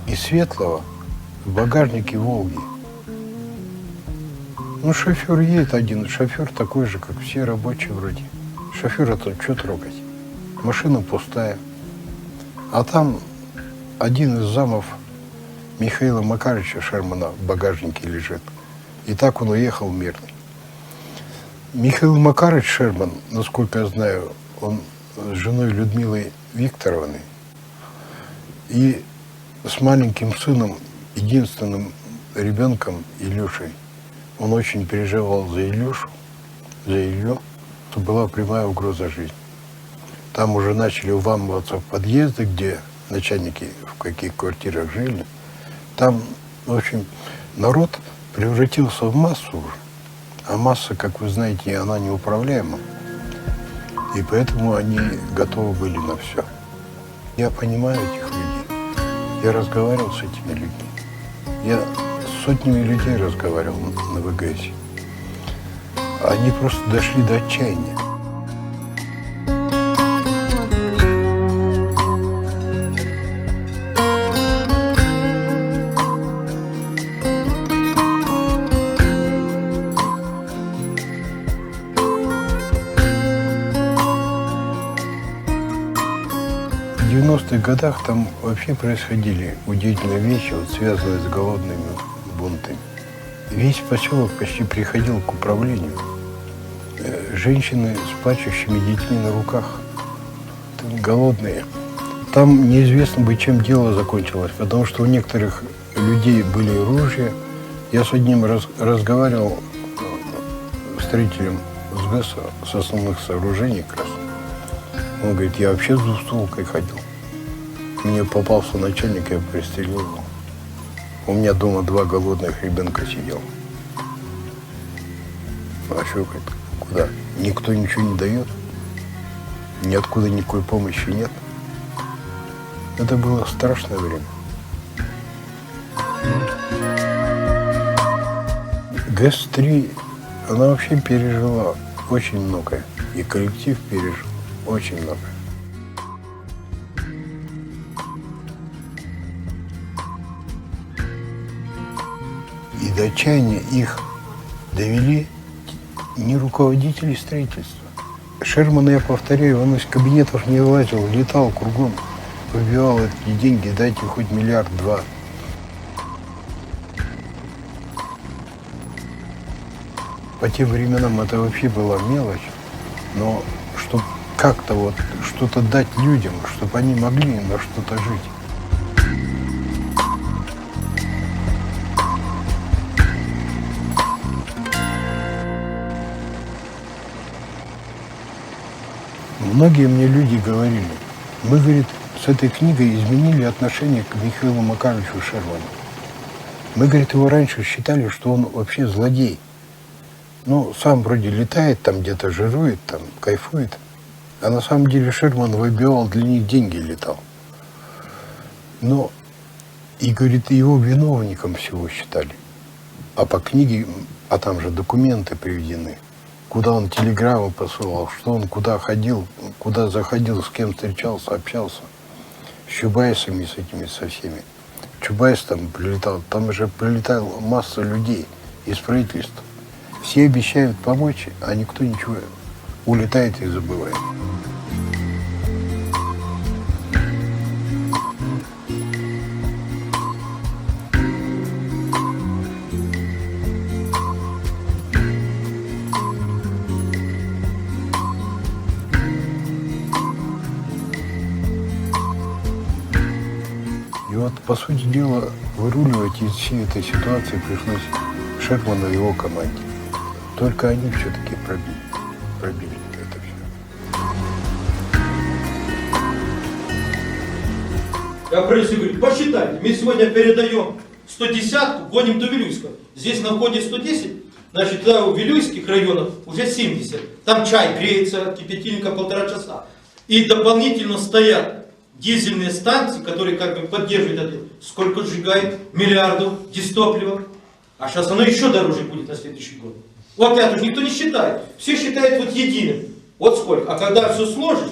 из Светлого в багажнике Волги. Ну, шофер едет один, шофер такой же, как все рабочие вроде. Шофера-то что трогать? Машина пустая. А там один из замов Михаила Макаровича Шермана в багажнике лежит. И так он уехал мирный. Михаил Макарович Шерман, насколько я знаю, он с женой Людмилой Викторовной и с маленьким сыном, единственным ребенком Илюшей. Он очень переживал за Илюшу, за Илью. Это была прямая угроза жизни. Там уже начали вламываться в подъезды, где начальники в каких квартирах жили. Там, в общем, народ превратился в массу уже. А масса, как вы знаете, она неуправляема. И поэтому они готовы были на все. Я понимаю этих людей. Я разговаривал с этими людьми. Я с сотнями людей разговаривал на ВГС. Они просто дошли до отчаяния. В 90-х годах там вообще происходили удивительные вещи, вот, связанные с голодными бунтами. Весь поселок почти приходил к управлению. Женщины с плачущими детьми на руках, там, голодные. Там неизвестно бы, чем дело закончилось, потому что у некоторых людей были ружья. Я с одним разговаривал, строителем СГЭСа, с основных сооружений как раз. Он говорит, я вообще с двустволкой ходил. Мне попался начальник, я пристрелил его. У меня дома 2 голодных ребенка сидел. А что, говорит, куда? Никто ничего не дает? Ниоткуда никакой помощи нет? Это было страшное время. ГЭС-3, она вообще пережила очень многое. И коллектив пережил очень многое. И до отчаяния их довели не руководители строительства. Шерман, я повторяю, он из кабинетов не вылазил, летал кругом, выбивал эти деньги, дайте хоть 1-2 миллиарда. По тем временам это вообще была мелочь, но чтобы как-то вот что-то дать людям, чтобы они могли на что-то жить. Многие мне люди говорили, мы, говорит, с этой книгой изменили отношение к Михаилу Макаровичу Шерману. Мы, говорит, его раньше считали, что он вообще злодей. Ну, сам вроде летает там где-то, жирует, там, кайфует. А на самом деле Шерман выбивал для них деньги, летал. Но, и, говорит, его виновником всего считали. А по книге, а там же документы приведены, куда он телеграммы посылал, что он куда ходил, куда заходил, с кем встречался, общался. С Чубайсами, с этими, со всеми. Чубайс там прилетал, там же прилетала масса людей из правительства. Все обещают помочь, а никто ничего. Улетает и забывает. И вот, по сути дела, выруливать из всей этой ситуации пришлось Шерману и его команде. Только они все-таки пробили это все. Я прежде говорю, посчитайте, мы сегодня передаем 110-ку, гоним до Вилюйска. Здесь на входе 110, значит, туда у Вилюйских районов уже 70. Там чай греется от кипятильника 1,5 часа. И дополнительно стоят дизельные станции, которые как бы поддерживают это. Сколько сжигает? Миллиардов дистоплива. А сейчас оно еще дороже будет на следующий год. Вот это же никто не считает. Все считают вот единым. Вот сколько. А когда все сложишь...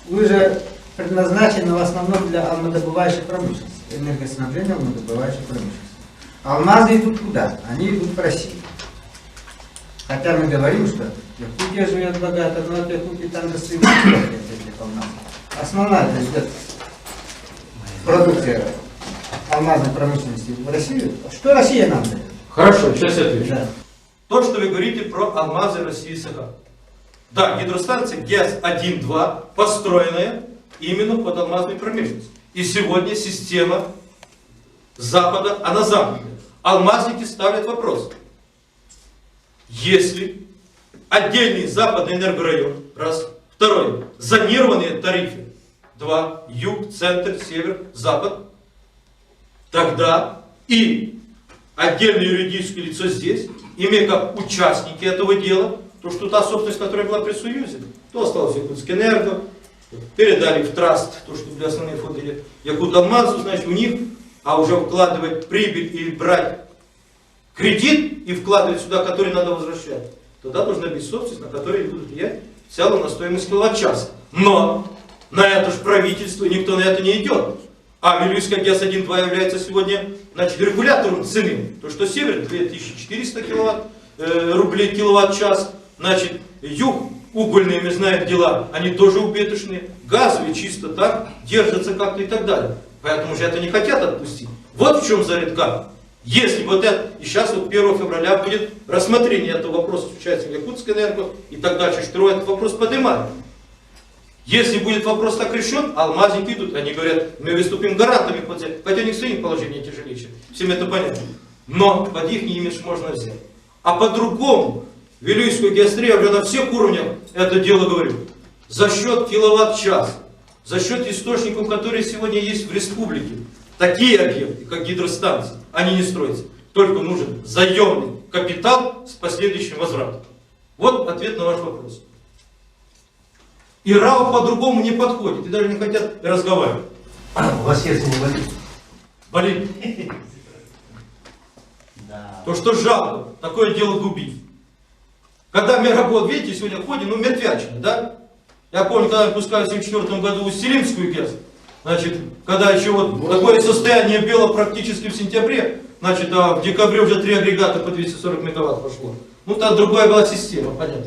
Вы же предназначены в основном для алмодобывающей промышленности. Энергоснабжения алмодобывающей промышленности. Алмазы идут куда? Они идут в Россию. Хотя мы говорим, что Якутия живет богато, но от Якутии там достигнут этих алмазов. Основная идет продукция алмазной промышленности в Россию. Что Россия нам дает? Хорошо, сейчас я отвечу. Да. То, что вы говорите про алмазы России и Саха. Да, гидростанция ГЭС-1-2 построенная именно под алмазную промышленность. И сегодня система Запада, она замкнута. Алмазники ставят вопрос. Если отдельный западный энергорайон, раз, второе, зонированные тарифы, два, юг, центр, север, запад, тогда и отдельное юридическое лицо здесь, имея как участники этого дела, то что та собственность, которая была при Союзе, то осталось Якутскэнерго, передали в траст, то, что для основные фонды Якуталмазу, значит, у них, а уже вкладывать прибыль и брать кредит и вкладывать сюда, который надо возвращать, тогда должна быть собственность, на которой будут влиять в целом на стоимость киловатт-часа. Но на это же правительство, никто на это не идет. А Вилюйская ГЭС-1-2 является сегодня, значит, регулятором цены. То, что север 2400 рублей киловатт-час, значит, юг, угольные, мы знаем дела, они тоже убыточные, газовые чисто так, держатся как-то и так далее. Поэтому же это не хотят отпустить. Вот в чем зарядка. Если вот это, и сейчас вот 1 февраля будет рассмотрение этого вопроса с участием Якутскэнерго и так дальше, что этот вопрос поднимает. Если будет вопрос так решен, алмазники идут, они говорят, мы выступим гарантами, хотя у них свои положения тяжелее, всем это понятно. Но под их имидж можно взять. А по-другому, Вилюйскую ГЭС-3, я уже на всех уровнях это дело говорю, за счет киловатт-час, за счет источников, которые сегодня есть в республике, такие объекты, как гидростанции, они не строятся. Только нужен заемный капитал с последующим возвратом. Вот ответ на ваш вопрос. И РАО по-другому не подходит, и даже не хотят разговаривать. У вас сердце не болит? Болит. То, что жалко, такое дело губить. Когда мы работаем, видите, сегодня ходим, ну, мертвячно, да? Я помню, когда я пускали в 1974 году Усть-Илимскую ГЭС, значит, когда еще вот такое состояние было практически в сентябре, значит, а в декабре уже 3 агрегата по 240 мегаватт пошло. Ну, там другая была система, понятно.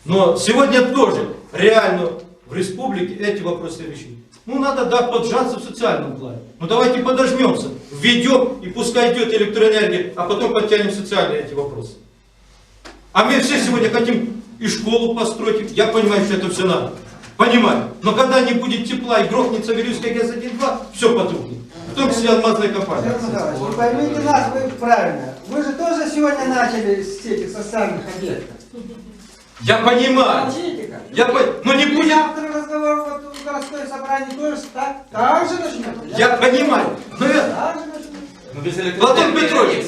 Но сегодня тоже реально в республике эти вопросы решить. Ну, надо, да, поджаться в социальном плане. Ну, давайте подожмемся, введем, и пускай идет электроэнергия, а потом подтянем социальные эти вопросы. А мы все сегодня хотим и школу построить. Я понимаю, что это все надо. Понимаю. Но когда не будет тепла и грохнется Вилюйская ГЭС-1-2, все потухнет. В том числе алмазная компания. Вы поймите нас, вы правильно. Вы же тоже сегодня начали с этих социальных объектов. Я понимаю. Но не будет. Завтра разговор городское собрание тоже так же начнет. Я понимаю, но Платон Петрович,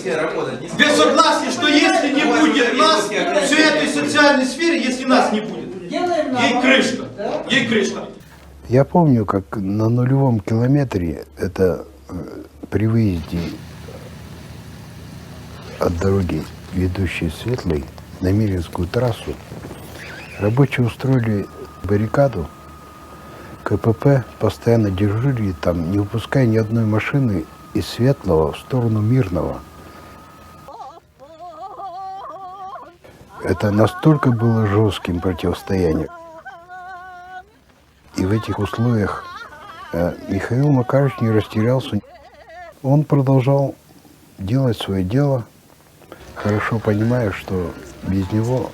без согласия, что если не будет нас, всей этой социальной сфере, если нас не будет, ей крышка, ей крышка. Я помню, как на нулевом километре, это при выезде от дороги, ведущей Светлой, на Миринскую трассу, рабочие устроили баррикаду, КПП постоянно дежурили там, не выпуская ни одной машины из Светлого в сторону Мирного. Это настолько было жестким противостоянием. И в этих условиях Михаил Макарович не растерялся. Он продолжал делать свое дело, хорошо понимая, что без него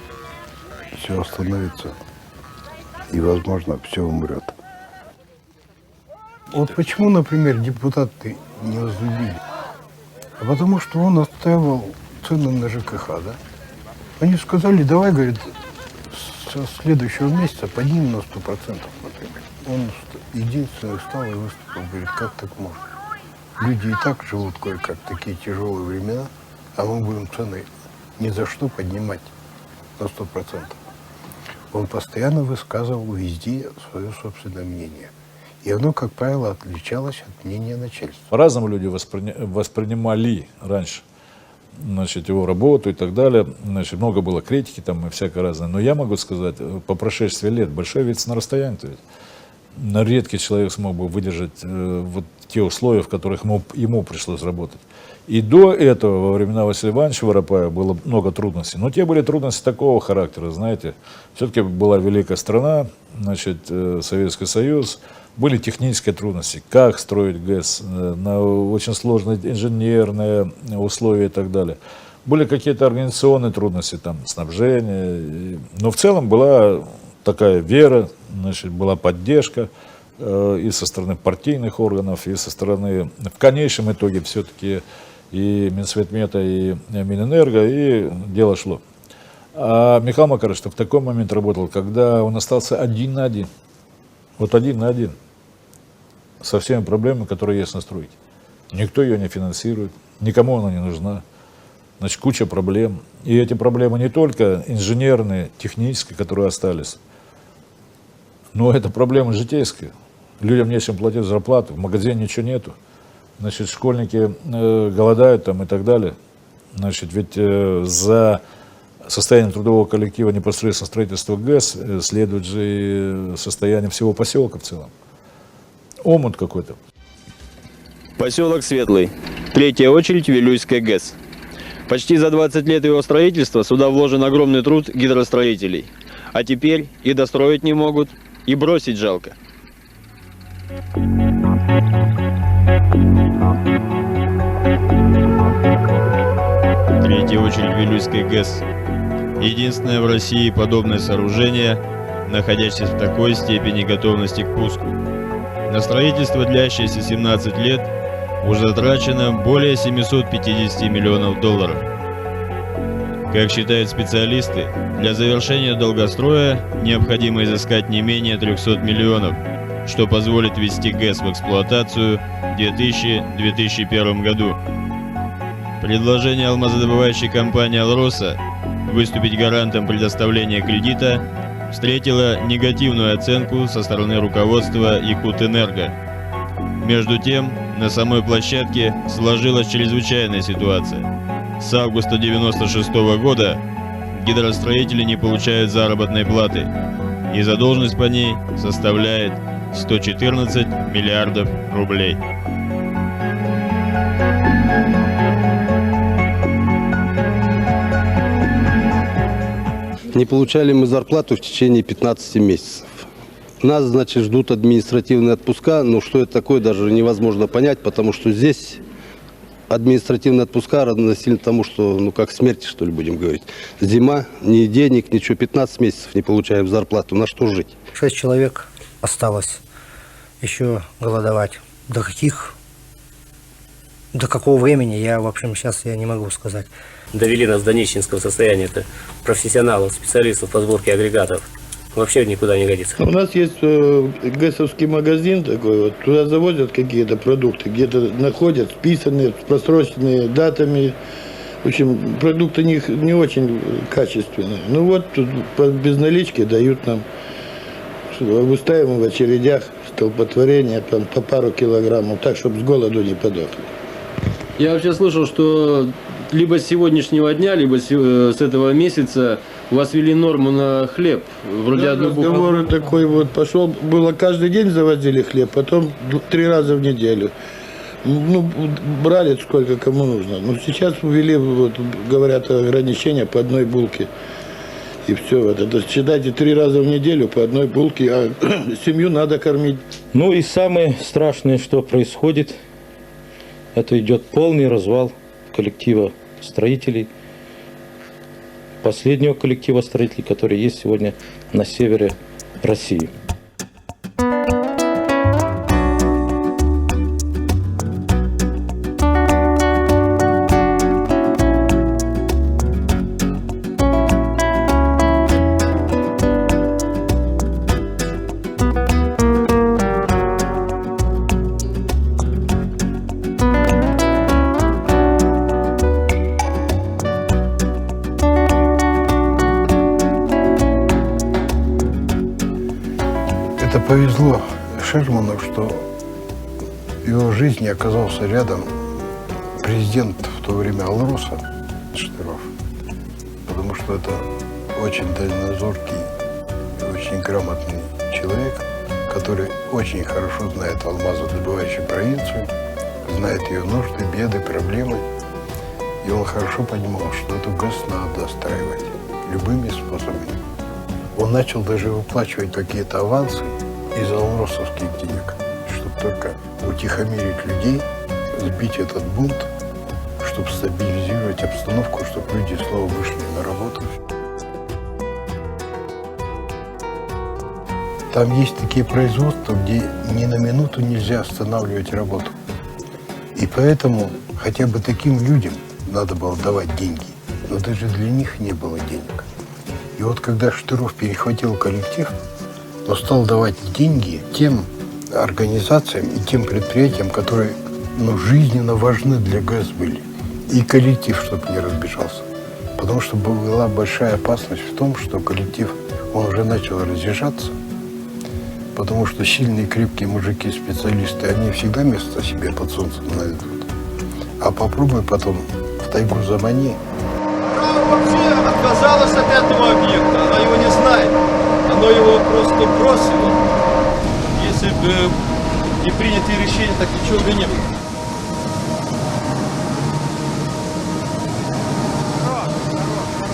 все остановится и, возможно, все умрет. Вот почему, например, депутаты не возлюбили? А потому что он отстаивал цены на ЖКХ, да? Они сказали, давай, говорит, со следующего месяца поднимем на 100%, например. Он единственный встал и выступил, говорит, как так можно? Люди и так живут кое-как такие тяжелые времена, а мы будем цены ни за что поднимать на 100%. Он постоянно высказывал везде свое собственное мнение. И оно, как правило, отличалось от мнения начальства. По-разному люди воспринимали раньше, значит, его работу и так далее. Значит, много было критики там и всякое разное. Но я могу сказать, по прошествии лет, большой вид на расстоянии-то ведь. Редкий человек смог бы выдержать вот те условия, в которых ему пришлось работать. И до этого, во времена Василия Ивановича Воропаева, было много трудностей. Но те были трудности такого характера, знаете. Все-таки была великая страна, значит, Советский Союз. Были технические трудности, как строить ГЭС, на очень сложные инженерные условия и так далее. Были какие-то организационные трудности, там, снабжение. Но в целом была такая вера, значит, была поддержка и со стороны партийных органов, и со стороны, в конечном итоге, все-таки и Минсветмета, и Минэнерго, и дело шло. А Михаил Макарович в такой момент работал, когда он остался один на один. Вот один на один. Со всеми проблемами, которые есть на стройке. Никто ее не финансирует, никому она не нужна. Значит, куча проблем. И эти проблемы не только инженерные, технические, которые остались, но это проблемы житейские. Людям нечем платить зарплату, в магазине ничего нету. Значит, школьники голодают там и так далее. Значит, ведь за состоянием трудового коллектива непосредственно строительства ГЭС следует же и состояние всего поселка в целом. Омут какой-то. Поселок Светлый. Третья очередь Вилюйская ГЭС. Почти за 20 лет его строительства сюда вложен огромный труд гидростроителей. А теперь и достроить не могут, и бросить жалко. Третья очередь Вилюйской ГЭС. Единственное в России подобное сооружение, находящееся в такой степени готовности к пуску. На строительство, длящееся 17 лет, уже затрачено более 750 миллионов долларов. Как считают специалисты, для завершения долгостроя необходимо изыскать не менее 300 миллионов, что позволит ввести ГЭС в эксплуатацию в 2000-2001 году. Предложение алмазодобывающей компании «Алроса» выступить гарантом предоставления кредита встретило негативную оценку со стороны руководства Якутэнерго. Между тем, на самой площадке сложилась чрезвычайная ситуация. С августа 1996 года гидростроители не получают заработной платы, и задолженность по ней составляет 114 миллиардов рублей. Не получали мы зарплату в течение 15 месяцев. Нас, значит, ждут административные отпуска, но что это такое, даже невозможно понять, потому что здесь административные отпуска равносильно тому, что, ну, как смерти, что ли, будем говорить. Зима, ни денег, ничего, 15 месяцев не получаем зарплату, на что жить? 6 человек осталось еще голодовать. До какого времени, я, в общем, сейчас я не могу сказать. Довели нас до нищенского состояния. Это профессионалов, специалистов по сборке агрегатов. вообще никуда не годится. У нас есть ГЭСовский магазин такой, вот, туда завозят какие-то продукты, где-то находят списанные, с просроченными датами. В общем, продукты не очень качественные. Ну вот, тут по безналичке дают нам, выставим в очередях, столпотворение там, по пару килограммов, так, чтобы с голоду не подохли. Я вообще слышал, что либо с сегодняшнего дня, либо с этого месяца у вас ввели норму на хлеб. Вроде Да, разговор такой вот пошел. Было каждый день завозили хлеб, потом 3 раза в неделю. Ну, брали сколько кому нужно. Но сейчас ввели, вот, говорят, ограничения по одной булке. И все. Вот это считайте 3 раза в неделю по одной булке, а семью надо кормить. Ну и самое страшное, что происходит, это идет полный развал коллектива строителей, последнего коллектива строителей, который есть сегодня на севере России. Это повезло Шерману, что в его жизни оказался рядом президент в то время Алроса Штыров, потому что это очень дальнозоркий и очень грамотный человек, который очень хорошо знает алмазодобывающую провинцию, знает ее нужды, беды, проблемы. И он хорошо понимал, что эту ГЭС надо достраивать любыми способами. Он начал даже выплачивать какие-то авансы из алросовских денег, чтобы только утихомирить людей, сбить этот бунт, чтобы стабилизировать обстановку, чтобы люди снова вышли на работу. Там есть такие производства, где ни на минуту нельзя останавливать работу. И поэтому хотя бы таким людям надо было давать деньги, но даже для них не было денег. И вот когда Штыров перехватил коллектив, он стал давать деньги тем организациям и тем предприятиям, которые жизненно важны для ГЭС были. И коллектив, чтобы не разбежался. Потому что была большая опасность в том, что коллектив, он уже начал разъезжаться, потому что сильные, крепкие мужики, специалисты, они всегда место себе под солнцем найдут. А попробуй потом в тайгу замани. Вообще отказалась от этого объекта, она его не знает. Оно его просто бросило. Если бы не принятые решения, так ничего бы не было.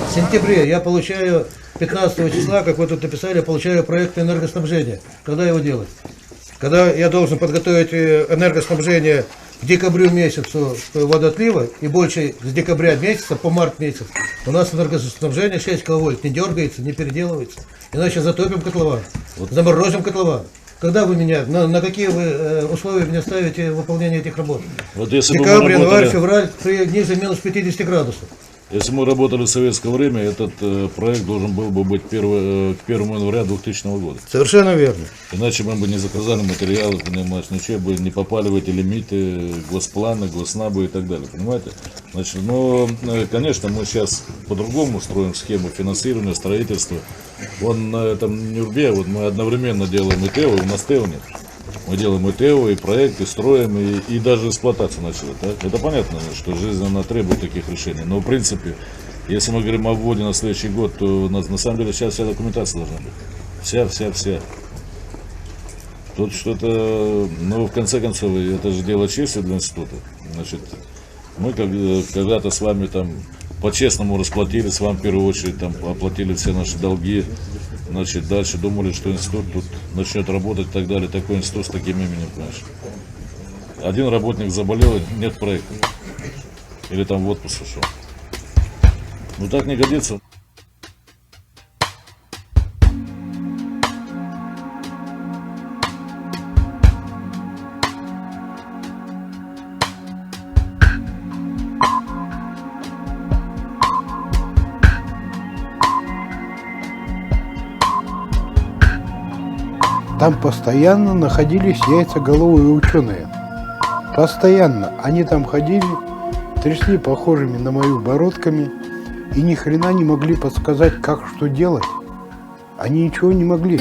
В сентябре я получаю 15 числа, как вы тут написали, я получаю проект энергоснабжения. Когда его делать? Когда я должен подготовить энергоснабжение к декабрю месяцу водоотлива и больше с декабря месяца по март месяц у нас энергоснабжение 6 киловольт не дергается, не переделывается. Иначе затопим котлован, заморозим котлован. Когда вы меня, на какие вы условия меня ставите выполнение этих работ? Вот если Декабрь, январь, февраль при ниже минус 50 градусов. Если мы работали в советское время, этот проект должен был бы быть к 1 января 2000 года. Совершенно верно. Иначе мы бы не заказали материалы, понимаешь, ничего бы не попали в эти лимиты, гласпланы, гласнабы и так далее, понимаете? Значит, но, конечно, мы сейчас по-другому строим схему финансирования, строительства. Вон на этом Нюрбе, вот мы одновременно делаем и ТЭО, и у нас ТЭО нет. Мы делаем и ТЭО, и проекты, строим, и даже эксплуатацию начали. Да? Это понятно, что жизнь она требует таких решений. Но в принципе, если мы говорим о вводе на следующий год, то у нас на самом деле сейчас вся документация должна быть. Вся. Тут что-то, ну в конце концов, это же дело чести для института. Значит, мы когда-то с вами там по-честному расплатились, вам в первую очередь там оплатили все наши долги. Значит, дальше думали, что институт тут начнет работать и так далее. Такой институт с таким именем, понимаешь. Один работник заболел, нет проекта. Или там в отпуск ушел. Ну так не годится. Там постоянно находились яйцеголовые ученые. Постоянно. Они там ходили, трясли похожими на мою бородками и ни хрена не могли подсказать, как что делать. Они ничего не могли,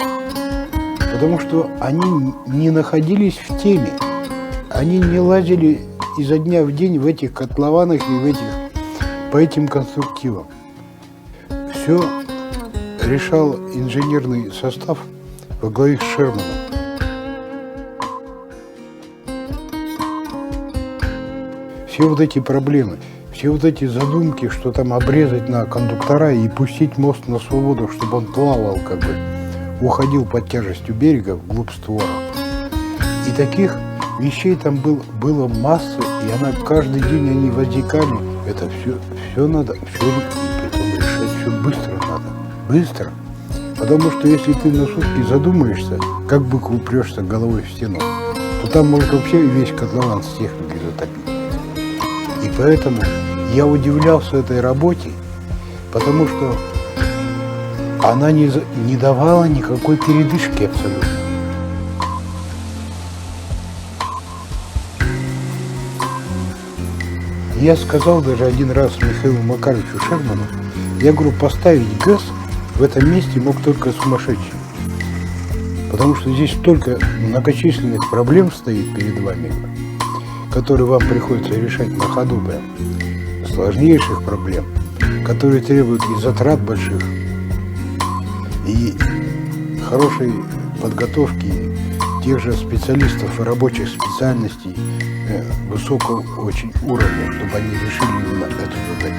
потому что они не находились в теме. Они не лазили изо дня в день в этих котлованах и по этим конструктивам. Все решал инженерный состав во главе с Шерманом. Все вот эти проблемы, все вот эти задумки, что там обрезать на кондуктора и пустить мост на свободу, чтобы он плавал, как бы, уходил под тяжестью берега вглубь створа. И таких вещей там было масса, и каждый день они возникали. Это все надо, все решать, все быстро надо. Быстро. Потому что если ты на сутки задумаешься, как бык упрешься головой в стену, то там может вообще весь котлован с техникой затопить. И поэтому я удивлялся этой работе, потому что она не давала никакой передышки абсолютно. Я сказал даже один раз Михаилу Макаровичу Шерману, я говорю, поставить ГЭС в этом месте мог только сумасшедший. Потому что здесь столько многочисленных проблем стоит перед вами, которые вам приходится решать на ходу, прям. Сложнейших проблем, которые требуют и затрат больших, и хорошей подготовки тех же специалистов и рабочих специальностей высокого очень уровня, чтобы они решили именно эту задачу.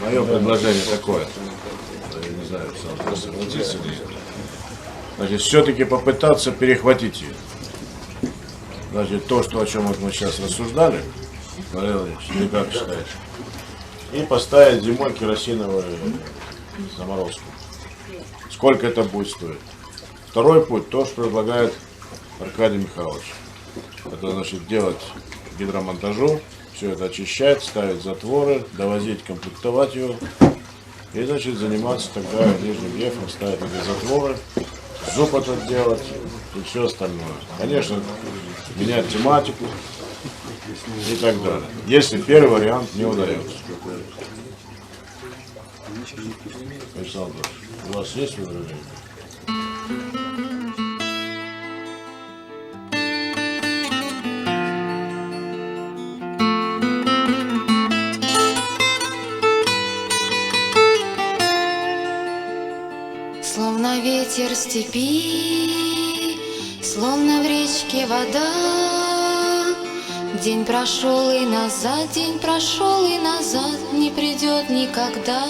Мое предложение такое, я не знаю, сам согласится ли. Значит, все-таки попытаться перехватить ее. Значит, то, о чем мы сейчас рассуждали, Валерий Владимирович, ты как считаешь? И поставить зимой керосиновую заморозку. Сколько это будет стоить? Второй путь, то, что предлагает Аркадий Михайлович. Это значит делать гидромонтажу, все это очищать, ставить затворы, довозить, комплектовать его. И значит заниматься тогда нижним рельефом, ставить эти затворы, зуб этот делать и все остальное. Конечно, менять тематику и так далее. Если первый вариант не удается. Александр, у вас есть возражения? Словно ветер степи, словно в речке вода. День прошел и назад, день прошел и назад, не придет никогда.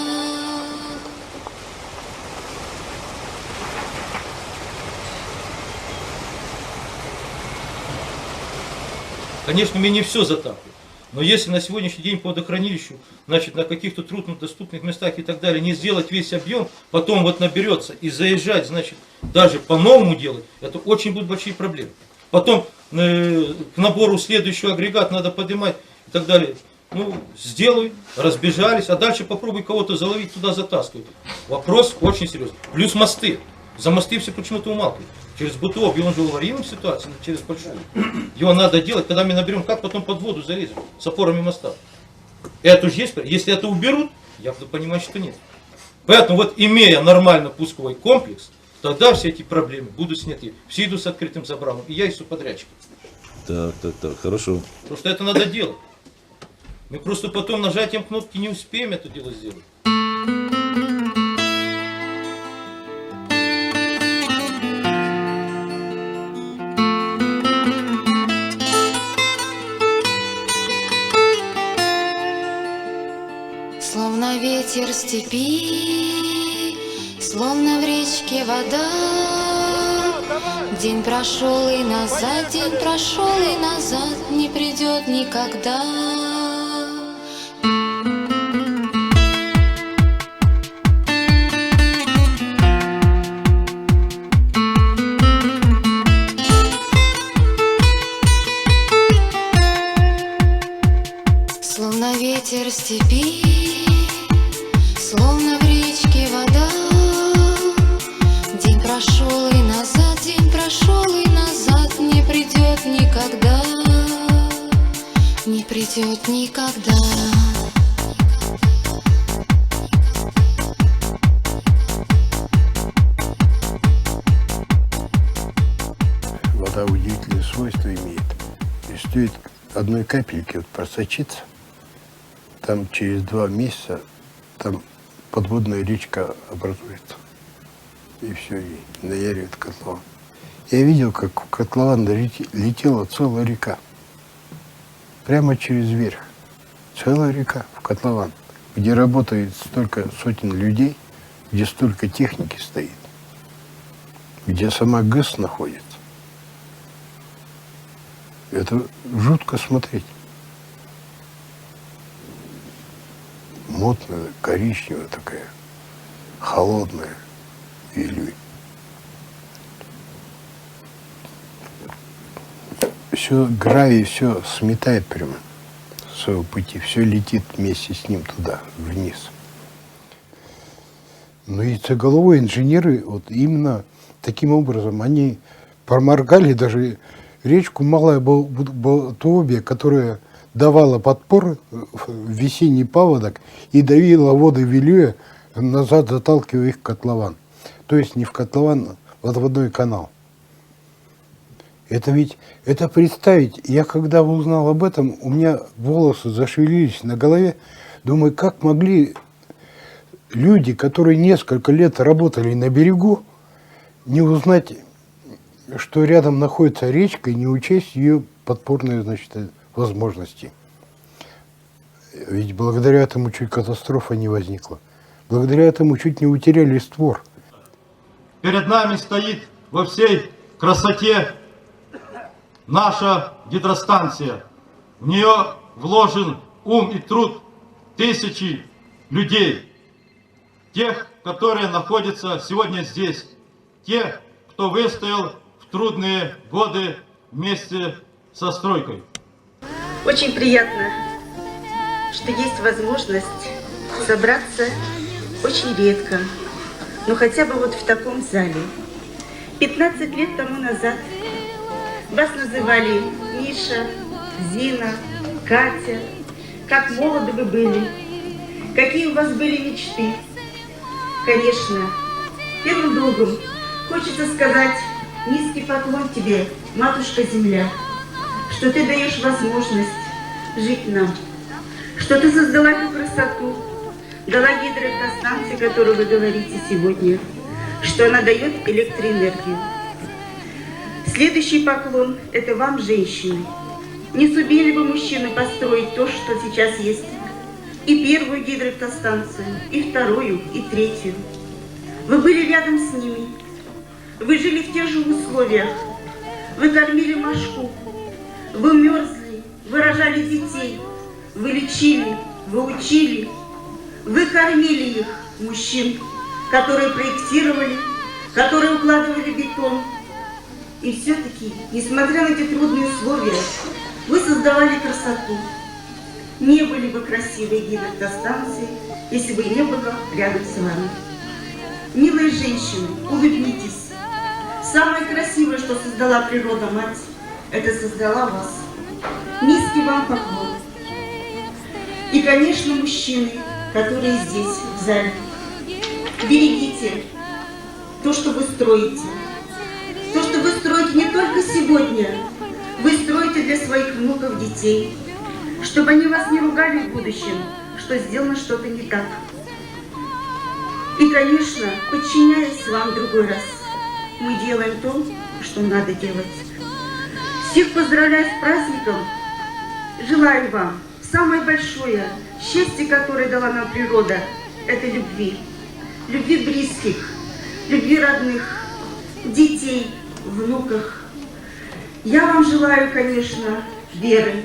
Конечно, мы не все затапливаем. Но если на сегодняшний день по водохранилищу, значит, на каких-то труднодоступных местах и так далее, не сделать весь объем, потом вот наберется и заезжать, значит, даже по-новому делать, это очень будут большие проблемы. Потом к набору следующего агрегат надо поднимать и так далее. Ну, сделай, разбежались, а дальше попробуй кого-то заловить, туда затаскивать. Вопрос очень серьезный. Плюс мосты. За мосты все почему-то умалкивают. Через Бутов, и он же в аварийной ситуации, через большую. Его надо делать, когда мы наберем, как потом под воду залезем с опорами моста. Это же есть, если это уберут, я буду понимать, что нет. Поэтому вот имея нормально пусковой комплекс, тогда все эти проблемы будут сняты. Все идут с открытым забралом, и я и субподрядчик. Так, хорошо. Просто это надо делать. Мы просто потом нажатием кнопки не успеем это дело сделать. Словно ветер степи, словно в речке вода. День прошел и назад, день прошел и назад, не придет никогда. Словно ветер степи, словно в речке вода. День прошел и назад, день прошел и назад, не придет никогда, не придет никогда. Вода удивительные свойства имеет. И стоит одной капельки вот просочиться, там через 2 месяца там подводная речка образуется. И все, и наяривает котлован. Я видел, как в котлован летела целая река. Прямо через верх. Целая река в котлован, где работает столько сотен людей, где столько техники стоит, где сама ГЭС находится. Это жутко смотреть. Мутная, коричневая такая, холодная. Или все гравий, все сметает прямо с своего пути, все летит вместе с ним туда, вниз. Но яйцеголовые инженеры вот именно таким образом, они проморгали даже речку Малая Болтообья, которая давала подпор в весенний паводок и давила воды Вилюя назад, заталкивая их в котлован. То есть не в котлован, а в водной канал. Это ведь, это представить, я когда узнал об этом, у меня волосы зашевелились на голове. Думаю, как могли люди, которые несколько лет работали на берегу, не узнать, что рядом находится речка, и не учесть ее подпорные, значит, возможности. Ведь благодаря этому чуть катастрофа не возникла. Благодаря этому чуть не утеряли створ. Перед нами стоит во всей красоте наша гидростанция. В нее вложен ум и труд тысячи людей. Тех, которые находятся сегодня здесь. Тех, кто выстоял в трудные годы вместе со стройкой. Очень приятно, что есть возможность собраться очень редко, но хотя бы вот в таком зале. 15 лет тому назад вас называли Миша, Зина, Катя. Как молоды вы были, какие у вас были мечты. Конечно, первым другом хочется сказать низкий поклон тебе, Матушка-Земля, что ты даешь возможность жить нам, что ты создала эту красоту, дала гидроэлектростанции, о которой вы говорите сегодня, что она дает электроэнергию. Следующий поклон – это вам, женщины. Не сумели бы мужчины построить то, что сейчас есть. И первую гидроэлектростанцию, и вторую, и третью. Вы были рядом с ними. Вы жили в тех же условиях. Вы кормили мошку. Вы мерзли, вы рожали детей. Вы лечили, вы учили. Вы кормили их, мужчин, которые проектировали, которые укладывали бетон. И все-таки, несмотря на эти трудные условия, вы создавали красоту. Не были бы красивые гидроэлектростанции, если бы не было рядом с вами. Милые женщины, улыбнитесь. Самое красивое, что создала природа-мать, это создала вас. Низкий вам поклон. И, конечно, мужчины, которые здесь, в зале. Берегите то, что вы строите. То, что вы строите не только сегодня, вы строите для своих внуков, детей, чтобы они вас не ругали в будущем, что сделано что-то не так. И, конечно, подчиняясь вам в другой раз, мы делаем то, что надо делать. Всех поздравляю с праздником. Желаю вам самое большое счастье, которое дала нам природа, это любви. Любви близких, любви родных, детей, внуков. Я вам желаю, конечно, веры.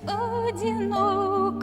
Одинок